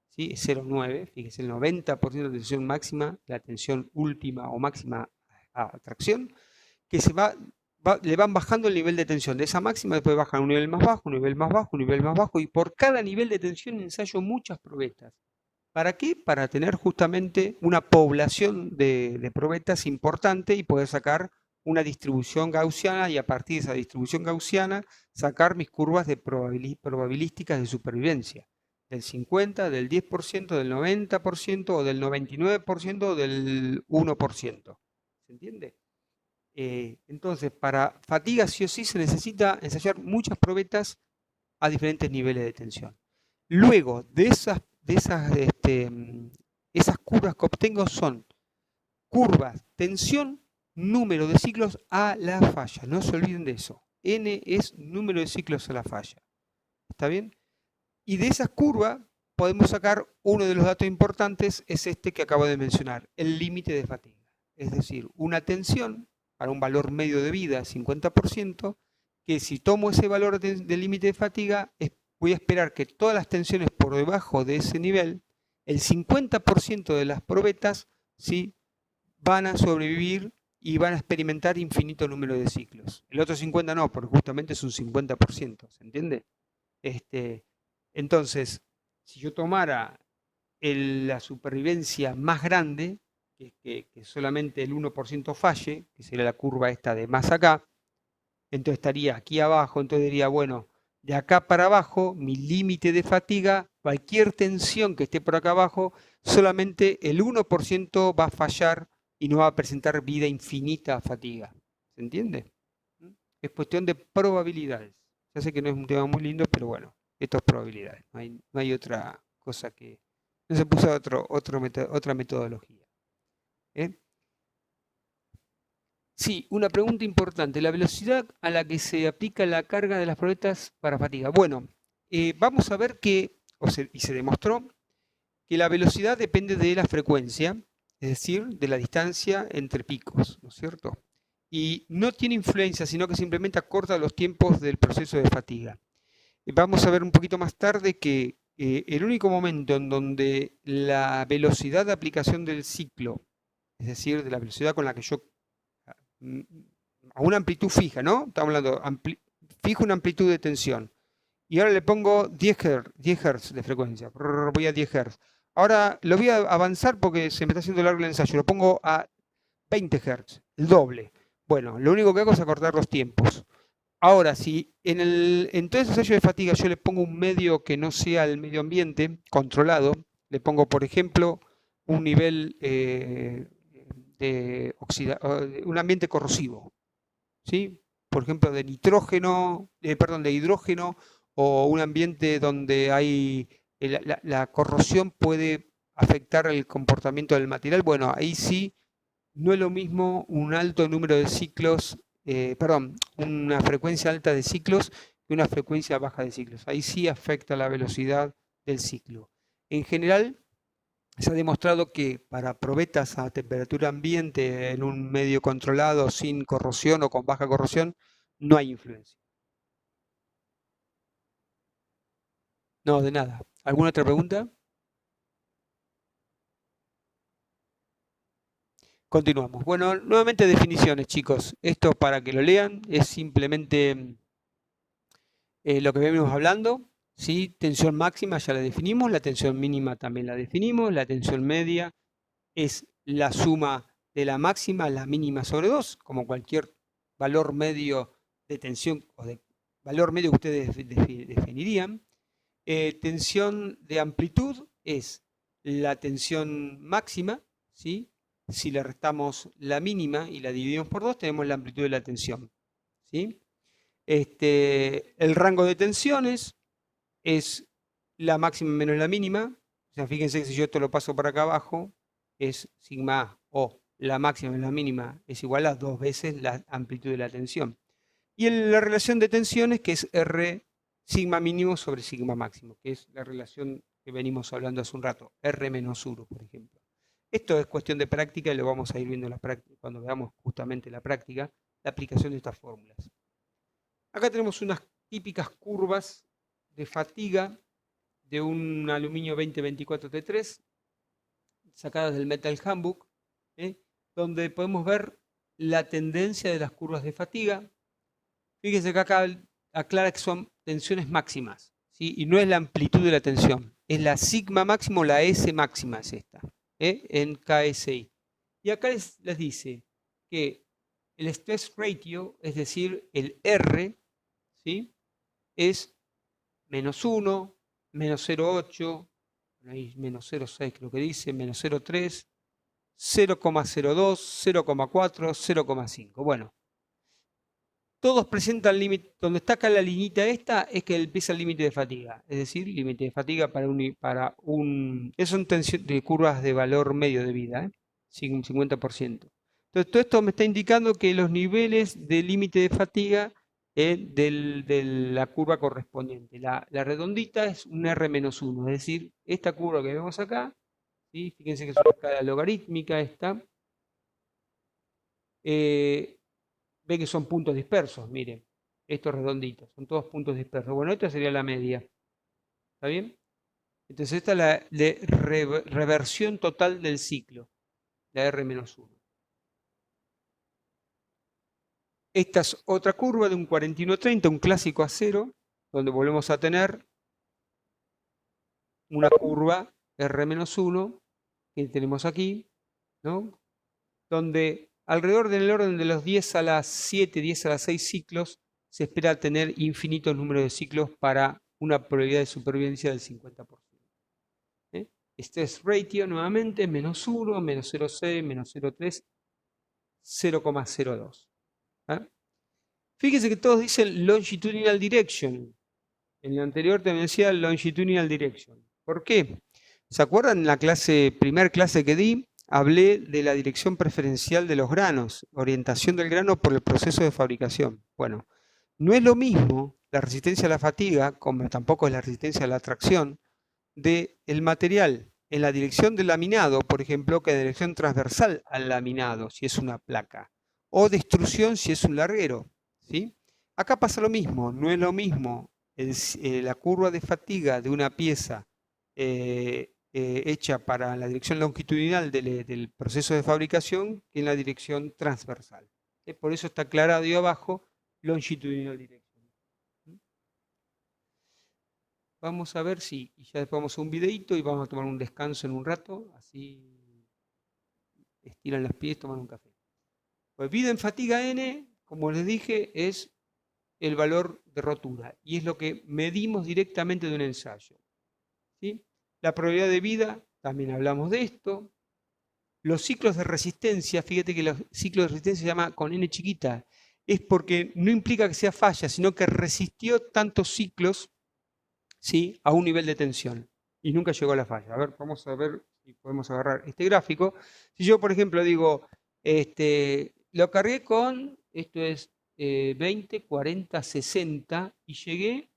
¿sí? Es 0,9, fíjese, el 90% de tensión máxima, la tensión última o máxima a atracción, que le van bajando el nivel de tensión de esa máxima, después bajan un nivel más bajo, un nivel más bajo, un nivel más bajo, y por cada nivel de tensión ensayo muchas probetas. ¿Para qué? Para tener justamente una población de probetas importante y poder sacar una distribución gaussiana y a partir de esa distribución gaussiana sacar mis curvas de probabilísticas de supervivencia. Del 50, del 10%, del 90% o del 99% o del 1%. ¿Se entiende? Entonces, para fatiga sí o sí se necesita ensayar muchas probetas a diferentes niveles de tensión. Luego de esas curvas que obtengo son curvas tensión, número de ciclos a la falla. No se olviden de eso. N es número de ciclos a la falla. ¿Está bien? Y de esas curvas podemos sacar uno de los datos importantes, es este que acabo de mencionar, el límite de fatiga. Es decir, una tensión para un valor medio de vida, 50%, que si tomo ese valor de límite de fatiga, voy a esperar que todas las tensiones por debajo de ese nivel, el 50% de las probetas, ¿sí?, van a sobrevivir y van a experimentar infinito número de ciclos. El otro 50% no, porque justamente es un 50%, ¿se entiende? Entonces, si yo tomara la supervivencia más grande, que solamente el 1% falle, que sería la curva esta de más acá, entonces estaría aquí abajo, entonces diría, bueno, de acá para abajo, mi límite de fatiga, cualquier tensión que esté por acá abajo, solamente el 1% va a fallar y no va a presentar vida infinita a fatiga. ¿Se entiende? Es cuestión de probabilidades. Ya sé que no es un tema muy lindo, pero bueno, esto es probabilidades. No hay otra cosa que... No se puso otra metodología. ¿eh? Sí, una pregunta importante. La velocidad a la que se aplica la carga de las probetas para fatiga. Bueno, vamos a ver que, y se demostró, que la velocidad depende de la frecuencia, es decir, de la distancia entre picos, ¿no es cierto? Y no tiene influencia, sino que simplemente acorta los tiempos del proceso de fatiga. Vamos a ver un poquito más tarde que el único momento en donde la velocidad de aplicación del ciclo, es decir, de la velocidad con la que yo mm, a una amplitud fija, ¿no? Estamos hablando, fijo una amplitud de tensión. Y ahora le pongo 10 Hz de frecuencia. Voy a 10 Hz. Ahora lo voy a avanzar porque se me está haciendo largo el ensayo. Lo pongo a 20 Hz, el doble. Bueno, lo único que hago es acortar los tiempos. Ahora, si en todo ese ensayo de fatiga yo le pongo un medio que no sea el medio ambiente controlado, le pongo, por ejemplo, un nivel un ambiente corrosivo, ¿sí? Por ejemplo, de nitrógeno, perdón, de hidrógeno, o un ambiente donde hay la corrosión puede afectar el comportamiento del material. Bueno, ahí sí no es lo mismo un alto número de ciclos, perdón, una frecuencia alta de ciclos que una frecuencia baja de ciclos. Ahí sí afecta la velocidad del ciclo. En general, se ha demostrado que para probetas a temperatura ambiente en un medio controlado, sin corrosión o con baja corrosión, no hay influencia. No, de nada. ¿Alguna otra pregunta? Continuamos. Bueno, nuevamente definiciones, chicos. Esto para que lo lean es simplemente lo que venimos hablando. ¿Sí? Tensión máxima ya la definimos, la tensión mínima también la definimos, la tensión media es la suma de la máxima, la mínima sobre 2, como cualquier valor medio de tensión o de valor medio que ustedes definirían. Tensión de amplitud es la tensión máxima, ¿sí? Si le restamos la mínima y la dividimos por 2, tenemos la amplitud de la tensión, ¿sí? El rango de tensiones es la máxima menos la mínima. O sea, fíjense que si yo esto lo paso para acá abajo, es sigma A, o la máxima menos la mínima es igual a 2 veces la amplitud de la tensión. Y la relación de tensiones, que es R sigma mínimo sobre sigma máximo, que es la relación que venimos hablando hace un rato, R menos 1, por ejemplo. Esto es cuestión de práctica y lo vamos a ir viendo en la práctica, cuando veamos justamente la práctica, la aplicación de estas fórmulas. Acá tenemos unas típicas curvas de fatiga de un aluminio 2024T3, sacadas del Metal Handbook, donde podemos ver la tendencia de las curvas de fatiga. Fíjense que acá aclara que son tensiones máximas, ¿sí? Y no es la amplitud de la tensión, es la sigma máxima o la S máxima es esta, en KSI. Y acá les dice que el stress ratio, es decir, el R, ¿sí? Es menos 1, menos 0,8, ahí menos 0,6 creo que dice, menos 0,3, 0,02, 0,4, 0,5. Bueno, todos presentan límite, donde está acá la liñita esta, es que empieza el límite de fatiga, es decir, límite de fatiga para un eso son de curvas de valor medio de vida, un 50%. Entonces, todo esto me está indicando que los niveles de límite de fatiga de la curva correspondiente. La redondita es un R-1, es decir, esta curva que vemos acá, ¿sí? Fíjense que es una escala logarítmica esta, ve que son puntos dispersos, miren, estos redonditos, son todos puntos dispersos. Bueno, esta sería la media, ¿está bien? Entonces esta es la reversión total del ciclo, la R-1. Esta es otra curva de un 4130, un clásico acero, donde volvemos a tener una curva R-1 que tenemos aquí, ¿no? Donde alrededor del orden de los 10 a la 7, 10 a la 6 ciclos, se espera tener infinitos números de ciclos para una probabilidad de supervivencia del 50%. Stress ratio nuevamente, menos 1, menos 0,6, menos 0,3, 0,02. Fíjense que todos dicen longitudinal direction. En el anterior también decía longitudinal direction. ¿Por qué? ¿Se acuerdan en la primer clase que di? Hablé de la dirección preferencial de los granos, orientación del grano por el proceso de fabricación. Bueno, no es lo mismo la resistencia a la fatiga, como tampoco es la resistencia a la tracción, del material en la dirección del laminado, por ejemplo, que en la dirección transversal al laminado, si es una placa, o de extrusión si es un larguero, ¿sí? Acá pasa lo mismo, no es lo mismo la curva de fatiga de una pieza hecha para la dirección longitudinal del proceso de fabricación que en la dirección transversal. Por eso está aclarado ahí abajo, longitudinal direction. Vamos a ver si, y ya después vamos a un videito y vamos a tomar un descanso en un rato, así estiran los pies, toman un café. Pues vida en fatiga N, como les dije, es el valor de rotura y es lo que medimos directamente de un ensayo, ¿sí? La probabilidad de vida, también hablamos de esto. Los ciclos de resistencia, fíjate que los ciclos de resistencia se llama con N chiquita, es porque no implica que sea falla, sino que resistió tantos ciclos, ¿sí?, a un nivel de tensión y nunca llegó a la falla. A ver, vamos a ver si podemos agarrar este gráfico. Si yo, por ejemplo, digo, lo cargué con, esto es 20, 40, 60 y llegué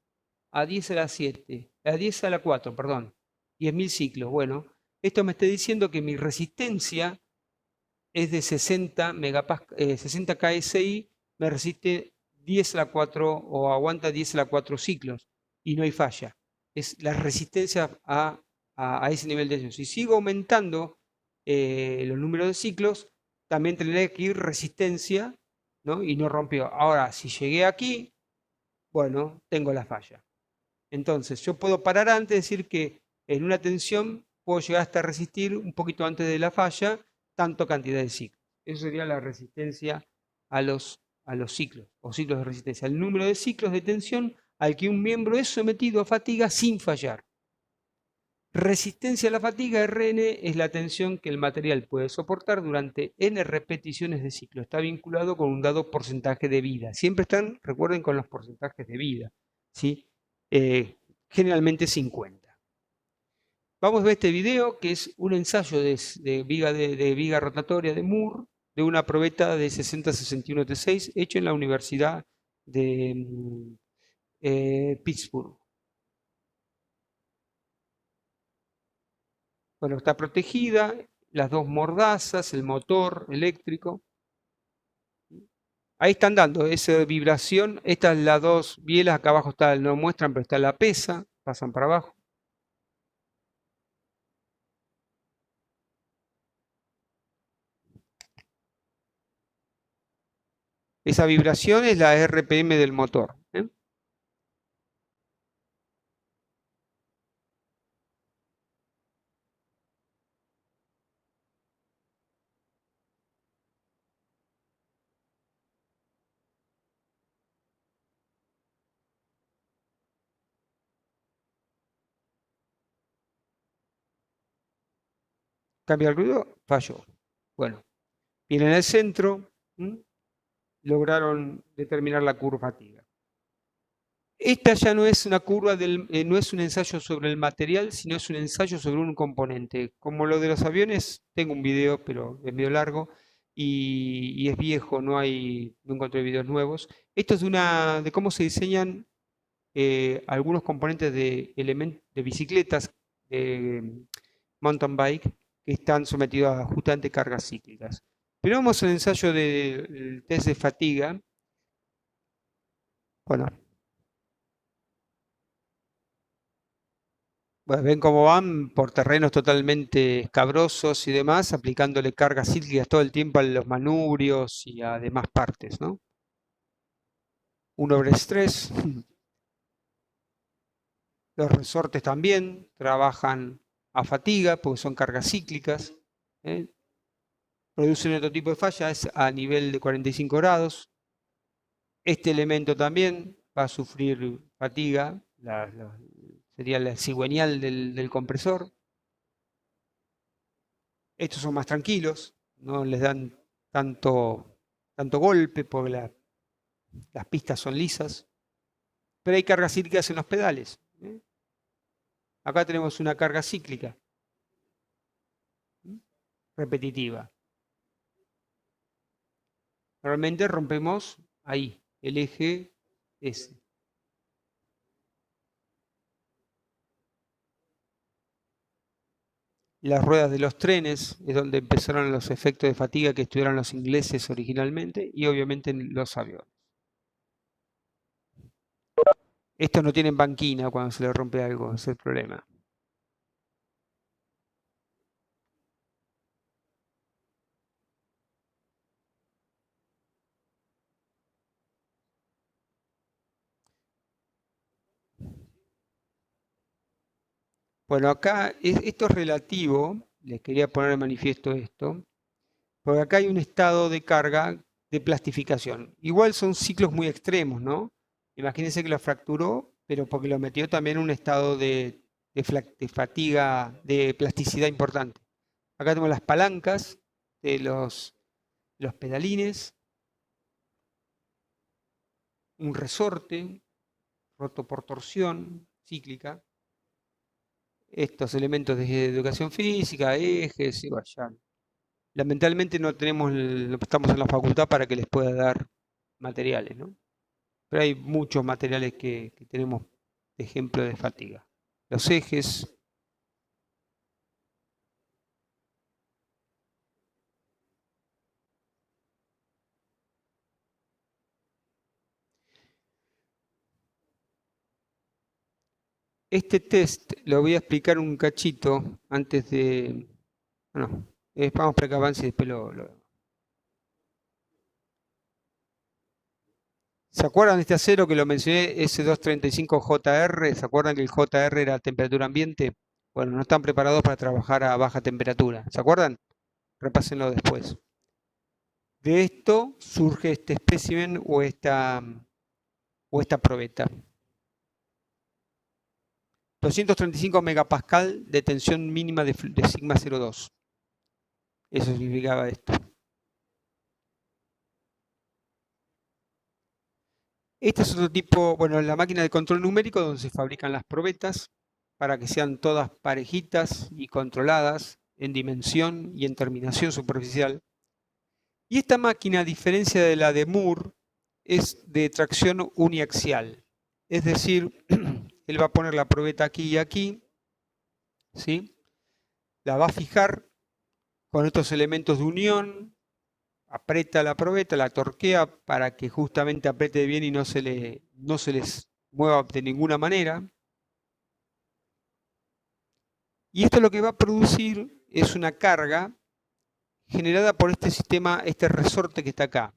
a 10 a la 7, a 10 a la 4, perdón, 10.000 ciclos. Bueno, esto me está diciendo que mi resistencia es de 60 60 KSI, me resiste 10 a la 4 o aguanta 10 a la 4 ciclos y no hay falla. Es la resistencia a ese nivel de tensión. Si sigo aumentando los números de ciclos, también tendría que ir resistencia, ¿no? Y no rompió. Ahora, si llegué aquí, bueno, tengo la falla. Entonces, yo puedo parar antes, decir que en una tensión puedo llegar hasta resistir un poquito antes de la falla, tanto cantidad de ciclos. Eso sería la resistencia a los ciclos o ciclos de resistencia. El número de ciclos de tensión al que un miembro es sometido a fatiga sin fallar. Resistencia a la fatiga, Rn, es la tensión que el material puede soportar durante n repeticiones de ciclo. Está vinculado con un dado porcentaje de vida. Siempre están, recuerden, con los porcentajes de vida, ¿sí? Generalmente 50. Vamos a ver este video, que es un ensayo de viga rotatoria de Moore, de una probeta de 6061 T6, hecho en la Universidad de Pittsburgh. Bueno, está protegida, las dos mordazas, el motor eléctrico. Ahí están dando esa vibración. Estas las dos bielas, acá abajo está, no muestran, pero está la pesa, pasan para abajo. Esa vibración es la RPM del motor. Cambia el ruido, falló. Bueno, y en el centro lograron determinar la curvativa. Esta ya no es una curva no es un ensayo sobre el material, sino es un ensayo sobre un componente. Como lo de los aviones, tengo un video, pero es medio largo y es viejo, no encontré videos nuevos. Esto es de cómo se diseñan algunos componentes de bicicletas, de mountain bike, que están sometidos a justamente cargas cíclicas. Pero vamos al ensayo del test de fatiga. Bueno, ven cómo van por terrenos totalmente escabrosos y demás, aplicándole cargas cíclicas todo el tiempo a los manubrios y a demás partes, ¿no? Un overstress. Los resortes también trabajan a fatiga porque son cargas cíclicas. ¿eh? Producen otro tipo de falla, es a nivel de 45 grados. Este elemento también va a sufrir fatiga, sería la cigüeñal del compresor. Estos son más tranquilos, no les dan tanto golpe porque las pistas son lisas. Pero hay cargas cíclicas en los pedales. Acá tenemos una carga cíclica repetitiva. Realmente rompemos ahí el eje S. Las ruedas de los trenes es donde empezaron los efectos de fatiga que estudiaron los ingleses originalmente y obviamente en los aviones. Estos no tienen banquina cuando se les rompe algo, ese es el problema. Bueno, acá esto es relativo, les quería poner de manifiesto esto, porque acá hay un estado de carga de plastificación. Igual son ciclos muy extremos, ¿no? Imagínense que lo fracturó, pero porque lo metió también en un estado de fatiga, de plasticidad importante. Acá tenemos las palancas de los pedalines, un resorte roto por torsión cíclica, estos elementos de educación física, ejes, y vaya. Lamentablemente no estamos en la facultad para que les pueda dar materiales, ¿no? Pero hay muchos materiales que tenemos de ejemplo de fatiga. Los ejes. Este test lo voy a explicar un cachito antes de... Bueno, vamos para que avance y después lo vemos. ¿Se acuerdan de este acero que lo mencioné, S235JR? ¿Se acuerdan que el JR era temperatura ambiente? Bueno, no están preparados para trabajar a baja temperatura. ¿Se acuerdan? Repásenlo después. De esto surge este espécimen o esta probeta. 235 megapascal de tensión mínima de sigma 0,2. Eso significaba esto. Este es otro tipo, bueno, la máquina de control numérico donde se fabrican las probetas para que sean todas parejitas y controladas en dimensión y en terminación superficial. Y esta máquina, a diferencia de la de Moore, es de tracción uniaxial. Es decir, él va a poner la probeta aquí y aquí, ¿sí? La va a fijar con estos elementos de unión, aprieta la probeta, la torquea para que justamente apriete bien y no se les mueva de ninguna manera. Y esto lo que va a producir es una carga generada por este sistema, este resorte que está acá.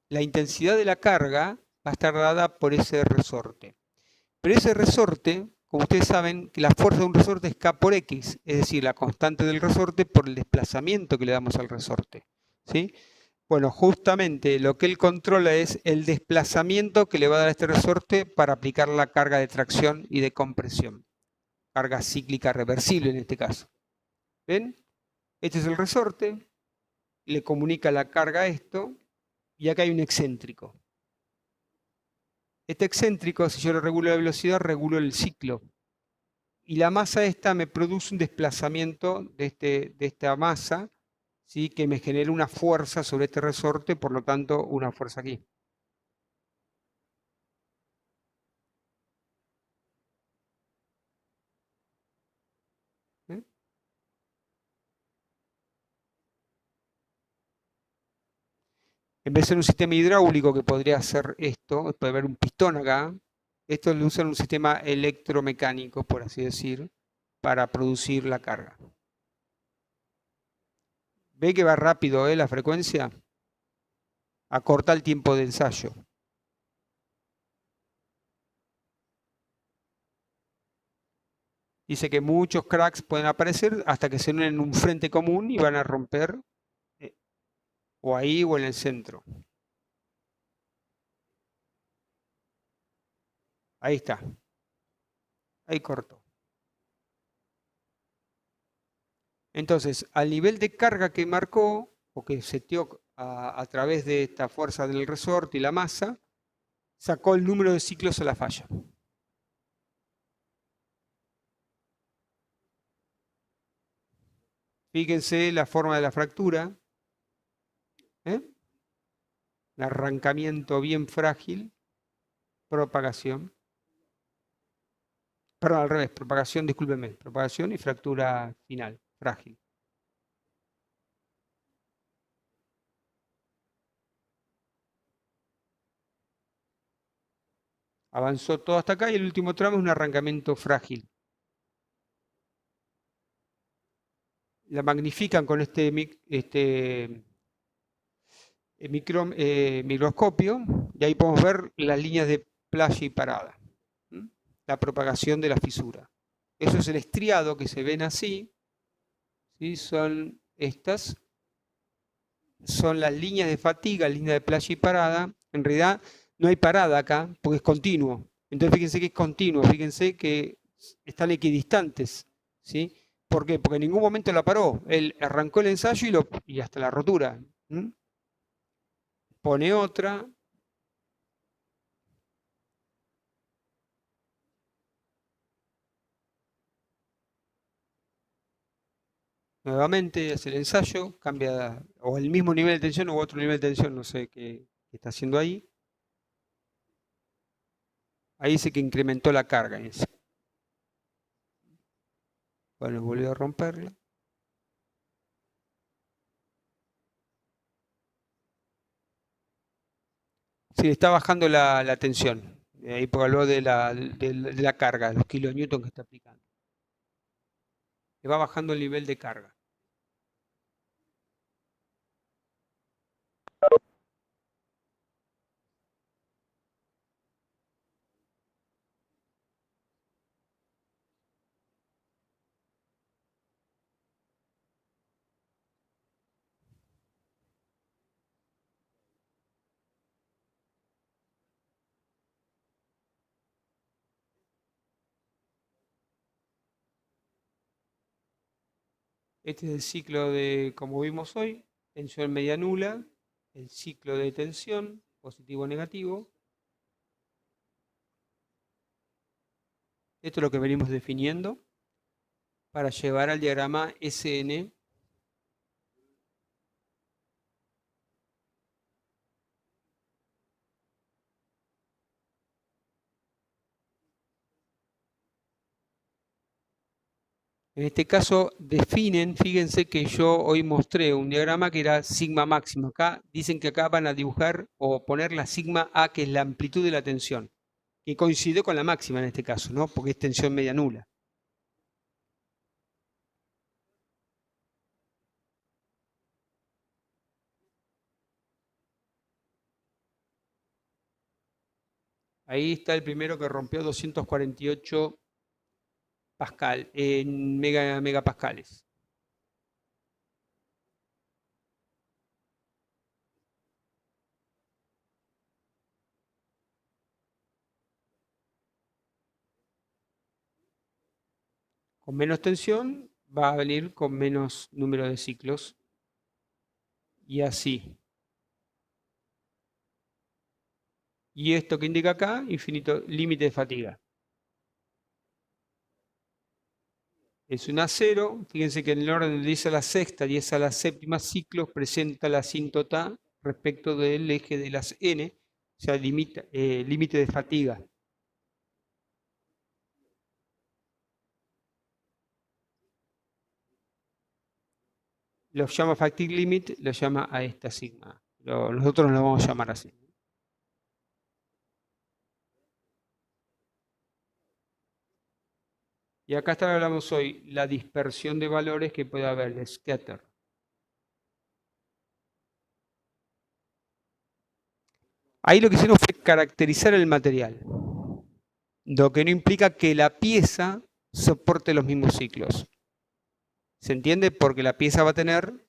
La intensidad de la carga va a estar dada por ese resorte. Pero ese resorte, como ustedes saben, que la fuerza de un resorte es K por X, es decir, la constante del resorte por el desplazamiento que le damos al resorte, ¿sí? Bueno, justamente lo que él controla es el desplazamiento que le va a dar a este resorte para aplicar la carga de tracción y de compresión. Carga cíclica reversible en este caso. ¿Ven? Este es el resorte, le comunica la carga a esto, y acá hay un excéntrico. Este excéntrico, si yo le regulo la velocidad, regulo el ciclo. Y la masa esta me produce un desplazamiento de esta masa, ¿sí? Que me genera una fuerza sobre este resorte, por lo tanto, una fuerza aquí. ¿Eh? En vez de ser un sistema hidráulico que podría hacer esto, puede haber un pistón acá, esto lo usan un sistema electromecánico, por así decir, para producir la carga. ¿Ve que va rápido, la frecuencia? Acorta el tiempo de ensayo. Dice que muchos cracks pueden aparecer hasta que se unen en un frente común y van a romper o ahí o en el centro. Ahí está. Ahí cortó. Entonces, al nivel de carga que marcó o que seteó a través de esta fuerza del resorte y la masa, sacó el número de ciclos a la falla. Fíjense la forma de la fractura. ¿Eh? Un arrancamiento bien frágil. Propagación. Perdón, al revés. Propagación, discúlpenme. Propagación y fractura final. Frágil. Avanzó todo hasta acá y el último tramo es un arrancamiento frágil. La magnifican con este microscopio y ahí podemos ver las líneas de playa y parada. La propagación de la fisura. Eso es el estriado que se ven así. ¿Sí? Son estas. Son las líneas de fatiga, líneas de playa y parada. En realidad no hay parada acá porque es continuo. Entonces fíjense que es continuo, fíjense que están equidistantes. ¿Sí? ¿Por qué? Porque en ningún momento la paró. Él arrancó el ensayo y hasta la rotura. Pone otra. Nuevamente hace el ensayo, cambia o el mismo nivel de tensión u otro nivel de tensión, no sé qué está haciendo ahí. Ahí dice que incrementó la carga. Bueno, volvió a romperla. Sí, está bajando la tensión. Ahí por habló de la carga, los kilonewtons que está aplicando. Le va bajando el nivel de carga. Este es el ciclo de, como vimos hoy, tensión media nula, el ciclo de tensión, positivo o negativo. Esto es lo que venimos definiendo para llevar al diagrama SN. En este caso definen, fíjense que yo hoy mostré un diagrama que era sigma máximo. Acá dicen que acá van a dibujar o poner la sigma A, que es la amplitud de la tensión, que coincide con la máxima en este caso, ¿no? Porque es tensión media nula. Ahí está el primero que rompió 248 pascal, en megapascales. Con menos tensión va a venir con menos número de ciclos y así. Y esto que indica acá, infinito límite de fatiga. Es un A0, fíjense que en el orden de 10 a la sexta, 10 a la séptima ciclos presenta la asíntota respecto del eje de las n, o sea, límite de fatiga. Lo llama fatigue limit, lo llama a esta sigma. Nosotros lo vamos a llamar así. Y acá hablamos hoy la dispersión de valores que puede haber, el scatter. Ahí lo que hicieron fue caracterizar el material, lo que no implica que la pieza soporte los mismos ciclos. ¿Se entiende? Porque la pieza va a tener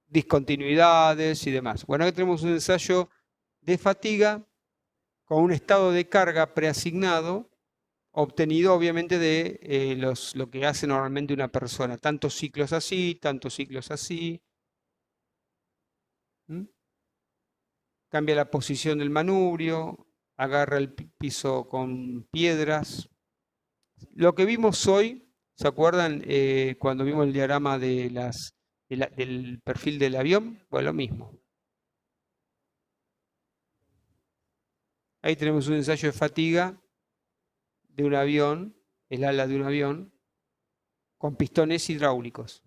discontinuidades y demás. Bueno, aquí tenemos un ensayo de fatiga con un estado de carga preasignado, obtenido obviamente de lo que hace normalmente una persona. Tantos ciclos así, tantos ciclos así. ¿Mm? Cambia la posición del manubrio, agarra el piso con piedras. Lo que vimos hoy, ¿se acuerdan cuando vimos el diagrama del perfil del avión? Pues lo mismo. Ahí tenemos un ensayo de fatiga de un avión, el ala de un avión, con pistones hidráulicos.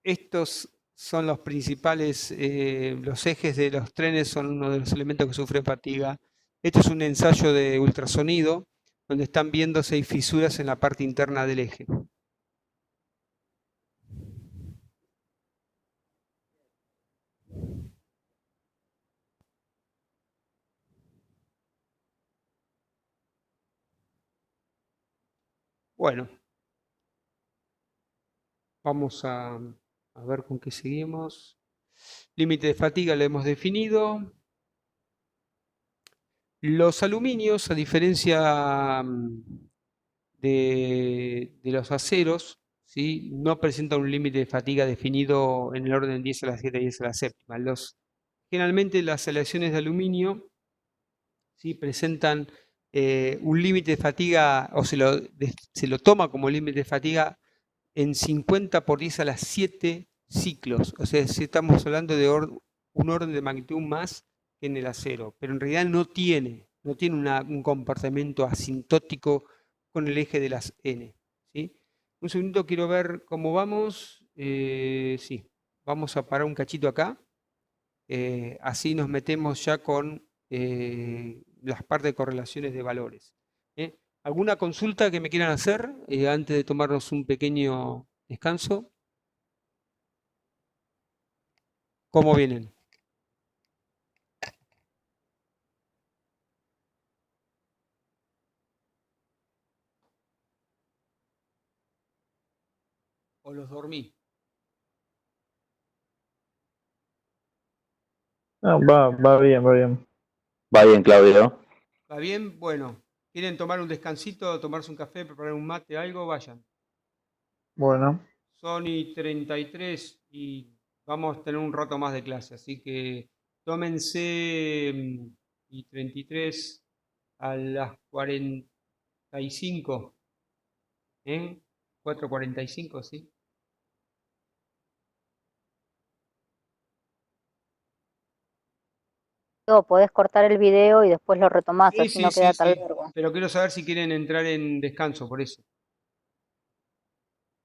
Estos son los principales, los ejes de los trenes son uno de los elementos que sufren fatiga. Esto es un ensayo de ultrasonido, donde están viendo 6 fisuras en la parte interna del eje. Bueno, vamos a ver con qué seguimos. Límite de fatiga lo hemos definido. Los aluminios, a diferencia de los aceros, ¿sí? No presentan un límite de fatiga definido en el orden 10 a la 7 y 10 a la séptima. Generalmente las aleaciones de aluminio, ¿sí? Presentan un límite de fatiga, o se lo toma como límite de fatiga en 50 por 10 a las 7 ciclos. O sea, si estamos hablando de un orden de magnitud más que en el acero, pero en realidad no tiene un comportamiento asintótico con el eje de las n. ¿Sí? Un segundito, quiero ver cómo vamos. Sí, vamos a parar un cachito acá. Así nos metemos ya con las partes de correlaciones de valores. ¿Eh? ¿Alguna consulta que me quieran hacer antes de tomarnos un pequeño descanso? ¿Cómo vienen? ¿O los dormí? No, va bien, va bien. Va bien, Claudio. ¿Va bien? Bueno, ¿quieren tomar un descansito, tomarse un café, preparar un mate, algo? Vayan. Bueno, Son y 33 y vamos a tener un rato más de clase, así que tómense y 33 a las 45, ¿eh? 4:45, ¿sí? Podés cortar el video y después lo retomás, Sí, así sí, no sí, queda tan sí. largo. Pero quiero saber si quieren entrar en descanso, por eso.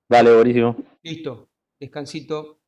Dale, buenísimo. Listo, descansito.